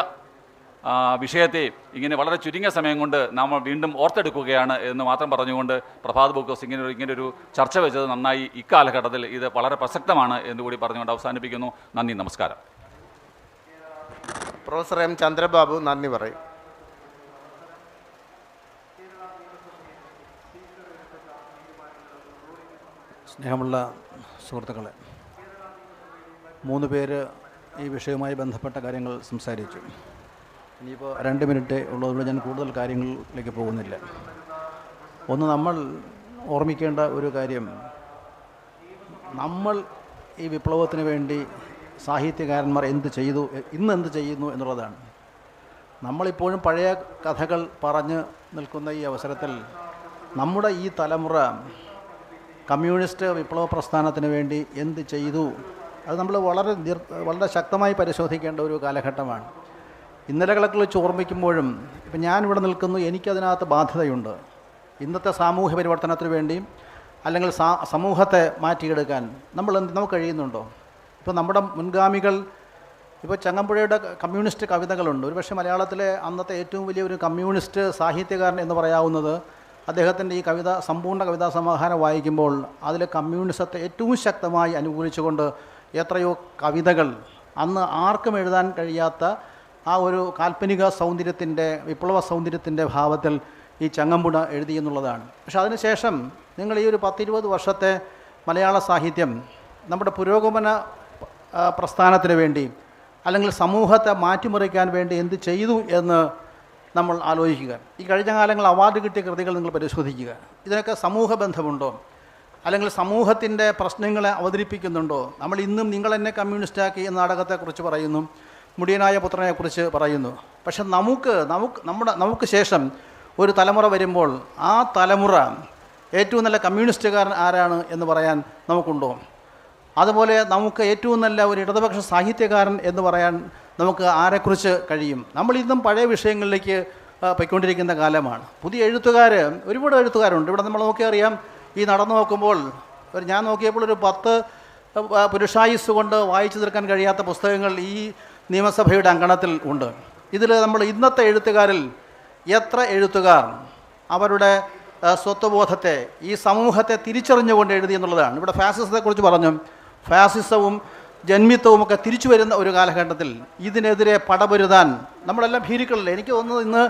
വിഷയത്തെ ഇങ്ങനെ വളരെ ചുരുങ്ങിയ സമയം കൊണ്ട് നമ്മൾ വീണ്ടും ഓർത്തെടുക്കുകയാണ് എന്ന് മാത്രം പറഞ്ഞുകൊണ്ട് പ്രഭാത് ബുക്കോസ് ഇങ്ങനൊരു ചർച്ച വെച്ചത് നന്നായി. ഇക്കാലഘട്ടത്തിൽ ഇത് വളരെ പ്രസക്തമാണ് എന്നുകൂടി പറഞ്ഞുകൊണ്ട് അവസാനിപ്പിക്കുന്നു. നന്ദി, നമസ്കാരം. പ്രൊഫസർ എം ചന്ദ്രബാബു നന്ദി പറയും. സ്നേഹമുള്ള സുഹൃത്തുക്കളെ, 3 പേര് ഈ വിഷയവുമായി ബന്ധപ്പെട്ട കാര്യങ്ങൾ സംസാരിച്ചു. ഇനിയിപ്പോൾ 2 മിനിറ്റ് ഉള്ളതുകൊണ്ട് ഞാൻ കൂടുതൽ കാര്യങ്ങളിലേക്ക് പോകുന്നില്ല. ഒന്ന്, നമ്മൾ ഓർമ്മിക്കേണ്ട ഒരു കാര്യം, നമ്മൾ ഈ വിപ്ലവത്തിന് വേണ്ടി സാഹിത്യകാരന്മാർ എന്ത് ചെയ്യുന്നു എന്നുള്ളതാണ്. നമ്മളിപ്പോഴും പഴയ കഥകൾ പറഞ്ഞ് നിൽക്കുന്ന ഈ അവസരത്തിൽ നമ്മുടെ ഈ തലമുറ കമ്മ്യൂണിസ്റ്റ് വിപ്ലവ പ്രസ്ഥാനത്തിന് വേണ്ടി എന്ത് ചെയ്തു, അത് നമ്മൾ വളരെ ശക്തമായി പരിശോധിക്കേണ്ട ഒരു കാലഘട്ടമാണ്. ഇന്നലകളൊക്കെ വെച്ച് ഓർമ്മിക്കുമ്പോഴും ഇപ്പം ഞാനിവിടെ നിൽക്കുന്നു, എനിക്കതിനകത്ത് ബാധ്യതയുണ്ട്. ഇന്നത്തെ സാമൂഹ്യ പരിവർത്തനത്തിന് വേണ്ടി അല്ലെങ്കിൽ സമൂഹത്തെ മാറ്റിയെടുക്കാൻ നമുക്ക് കഴിയുന്നുണ്ടോ? ഇപ്പോൾ നമ്മുടെ മുൻഗാമികൾ, ഇപ്പോൾ ചങ്ങമ്പുഴയുടെ കമ്മ്യൂണിസ്റ്റ് കവിതകളുണ്ട്. ഒരുപക്ഷെ മലയാളത്തിലെ അന്നത്തെ ഏറ്റവും വലിയ ഒരു കമ്മ്യൂണിസ്റ്റ് സാഹിത്യകാരൻ എന്ന് പറയാവുന്നത് അദ്ദേഹത്തിൻ്റെ ഈ സമ്പൂർണ്ണ കവിതാ സമാഹാരം വായിക്കുമ്പോൾ അതിലെ കമ്മ്യൂണിസത്തെ ഏറ്റവും ശക്തമായി അനുകൂലിച്ചുകൊണ്ട് എത്രയോ കവിതകൾ അന്ന് ആർക്കും എഴുതാൻ കഴിയാത്ത ആ ഒരു കാൽപ്പനിക സൗന്ദര്യത്തിൻ്റെ, വിപ്ലവ സൗന്ദര്യത്തിൻ്റെ ഭാവത്തിൽ ഈ ചങ്ങമ്പുഴ എഴുതി എന്നുള്ളതാണ്. പക്ഷെ അതിനുശേഷം നിങ്ങൾ ഈ ഒരു 10-20 വർഷത്തെ മലയാള സാഹിത്യം നമ്മുടെ പുരോഗമന പ്രസ്ഥാനത്തിന് വേണ്ടി അല്ലെങ്കിൽ സമൂഹത്തെ മാറ്റിമറിക്കാൻ വേണ്ടി എന്ത് ചെയ്തു എന്ന് നമ്മൾ ആലോചിക്കുക. ഈ കഴിഞ്ഞ കാലങ്ങൾ അവാർഡ് കിട്ടിയ കൃതികൾ നിങ്ങൾ പരിശോധിക്കുക. ഇതിനൊക്കെ സമൂഹ ബന്ധമുണ്ടോ? അല്ലെങ്കിൽ സമൂഹത്തിൻ്റെ പ്രശ്നങ്ങളെ അവതരിപ്പിക്കുന്നുണ്ടോ? നമ്മൾ ഇന്നും നിങ്ങൾ എന്നെ കമ്മ്യൂണിസ്റ്റാക്കി എന്ന നാടകത്തെക്കുറിച്ച് പറയുന്നു, മുടിയനായ പുത്രനെക്കുറിച്ച് പറയുന്നു. പക്ഷെ നമുക്ക് ശേഷം ഒരു തലമുറ വരുമ്പോൾ ആ തലമുറ ഏറ്റവും നല്ല കമ്മ്യൂണിസ്റ്റുകാരൻ ആരാണ് എന്ന് പറയാൻ നമുക്കുണ്ടോ? അതുപോലെ നമുക്ക് ഏറ്റവും നല്ല ഒരു ഇടതുപക്ഷ സാഹിത്യകാരൻ എന്ന് പറയാൻ നമുക്ക് ആരെക്കുറിച്ച് കഴിയും? നമ്മൾ ഇന്നും പഴയ വിഷയങ്ങളിലേക്ക് പോയിക്കൊണ്ടിരിക്കുന്ന കാലമാണ്. പുതിയ എഴുത്തുകാർ, ഒരുപാട് എഴുത്തുകാരുണ്ട്. ഇവിടെ നമ്മൾ നോക്കിയറിയാം, ഈ നടന്നു നോക്കുമ്പോൾ ഞാൻ നോക്കിയപ്പോൾ ഒരു 10 പുരുഷായുസ് കൊണ്ട് വായിച്ചു തീർക്കാൻ കഴിയാത്ത പുസ്തകങ്ങൾ ഈ നിയമസഭയുടെ അങ്കണത്തിൽ ഉണ്ട്. ഇതിൽ നമ്മൾ ഇന്നത്തെ എഴുത്തുകാരിൽ എത്ര എഴുത്തുകാർ അവരുടെ സ്വത്വബോധത്തെ, ഈ സമൂഹത്തെ തിരിച്ചറിഞ്ഞുകൊണ്ട് എഴുതി എന്നുള്ളതാണ്. ഇവിടെ ഫാസിസത്തെക്കുറിച്ച് പറഞ്ഞു. ഫാസിസവും ജന്മിത്വവും ഒക്കെ തിരിച്ചു വരുന്ന ഒരു കാലഘട്ടത്തിൽ ഇതിനെതിരെ പടപൊരുതാൻ നമ്മളെല്ലാം ഭീരുക്കളല്ലേ? എനിക്ക് തോന്നുന്നത് ഇന്ന്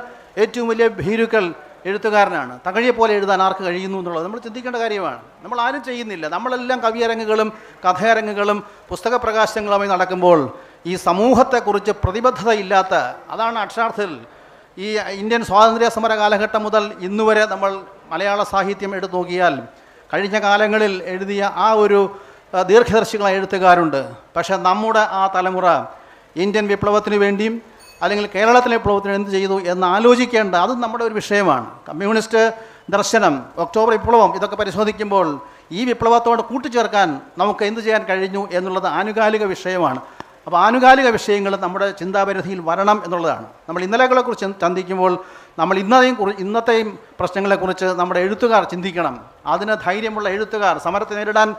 ഏറ്റവും വലിയ ഭീരുക്കൾ എഴുത്തുകാരനാണ്. തകഴിയെ പോലെ എഴുതാൻ ആർക്ക് കഴിയുന്നു എന്നുള്ളത് നമ്മൾ ചിന്തിക്കേണ്ട കാര്യമാണ്. നമ്മൾ ആരും ചെയ്യുന്നില്ല. നമ്മളെല്ലാം കവിയരങ്ങുകളും കഥയരങ്ങുകളും പുസ്തക പ്രകാശനങ്ങളുമായി നടക്കുമ്പോൾ ഈ സമൂഹത്തെക്കുറിച്ച് പ്രതിബദ്ധതയില്ലാത്ത, അതാണ് അക്ഷരാർത്ഥത്തിൽ ഈ ഇന്ത്യൻ സ്വാതന്ത്ര്യ സമര കാലഘട്ടം മുതൽ ഇന്നുവരെ നമ്മൾ മലയാള സാഹിത്യം എടുത്തു നോക്കിയാൽ കഴിഞ്ഞ കാലങ്ങളിൽ എഴുതിയ ആ ഒരു ദീർഘദർശികളായ എഴുത്തുകാരുണ്ട്. പക്ഷേ നമ്മുടെ ആ തലമുറ ഇന്ത്യൻ വിപ്ലവത്തിന് വേണ്ടിയും അല്ലെങ്കിൽ കേരളത്തിലെ വിപ്ലവത്തിന് എന്ത് ചെയ്തു എന്ന് ആലോചിക്കേണ്ട, അതും നമ്മുടെ ഒരു വിഷയമാണ്. കമ്മ്യൂണിസ്റ്റ് ദർശനം, ഒക്ടോബർ വിപ്ലവം, ഇതൊക്കെ പരിശോധിക്കുമ്പോൾ ഈ വിപ്ലവത്തോട് കൂട്ടിച്ചേർക്കാൻ നമുക്ക് എന്ത് ചെയ്യാൻ കഴിഞ്ഞു എന്നുള്ളത് ആനുകാലിക വിഷയമാണ്. അപ്പോൾ ആനുകാലിക വിഷയങ്ങൾ നമ്മുടെ ചിന്താപരിധിയിൽ വരണം എന്നുള്ളതാണ്. നമ്മൾ ഇന്നലെകളെക്കുറിച്ച് ചിന്തിക്കുമ്പോൾ നമ്മൾ ഇന്നത്തെയും പ്രശ്നങ്ങളെക്കുറിച്ച് നമ്മുടെ എഴുത്തുകാർ ചിന്തിക്കണം. അതിന് ധൈര്യമുള്ള എഴുത്തുകാർ, സമരത്തെ നേരിടാൻ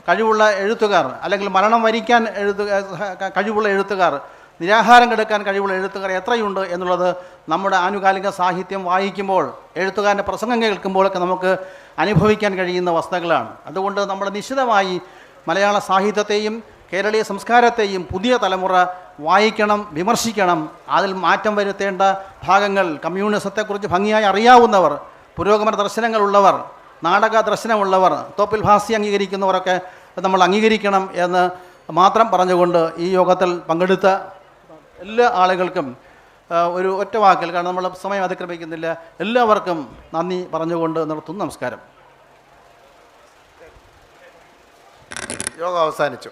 കഴിവുള്ള എഴുത്തുകാർ, അല്ലെങ്കിൽ മരണം വരിക്കാൻ കഴിവുള്ള എഴുത്തുകാർ, നിരാഹാരം കെടുക്കാൻ കഴിവുള്ള എഴുത്തുകാർ എത്രയുണ്ട് എന്നുള്ളത് നമ്മുടെ ആനുകാലിക സാഹിത്യം വായിക്കുമ്പോൾ, എഴുത്തുകാരൻ്റെ പ്രസംഗം കേൾക്കുമ്പോഴൊക്കെ നമുക്ക് അനുഭവിക്കാൻ കഴിയുന്ന വസ്തുതകളാണ്. അതുകൊണ്ട് നമ്മൾ നിശ്ചിതമായി മലയാള സാഹിത്യത്തെയും കേരളീയ സംസ്കാരത്തെയും പുതിയ തലമുറ വായിക്കണം, വിമർശിക്കണം. അതിൽ മാറ്റം വരുത്തേണ്ട ഭാഗങ്ങൾ, കമ്മ്യൂണിസത്തെക്കുറിച്ച് ഭംഗിയായി അറിയാവുന്നവർ, പുരോഗമന ദർശനങ്ങളുള്ളവർ, നാടക ദർശനമുള്ളവർ, തോപ്പിൽ ഭാസി അംഗീകരിക്കുന്നവരൊക്കെ നമ്മൾ അംഗീകരിക്കണം എന്ന് മാത്രം പറഞ്ഞുകൊണ്ട് ഈ യോഗത്തിൽ പങ്കെടുത്ത എല്ലാ ആളുകൾക്കും ഒരു ഒറ്റ വാക്കിൽ, കാരണം നമ്മൾ സമയം അതിക്രമിക്കുന്നില്ല, എല്ലാവർക്കും നന്ദി പറഞ്ഞുകൊണ്ട് നിർത്തുന്നു. നമസ്കാരം. യോഗം അവസാനിച്ചു.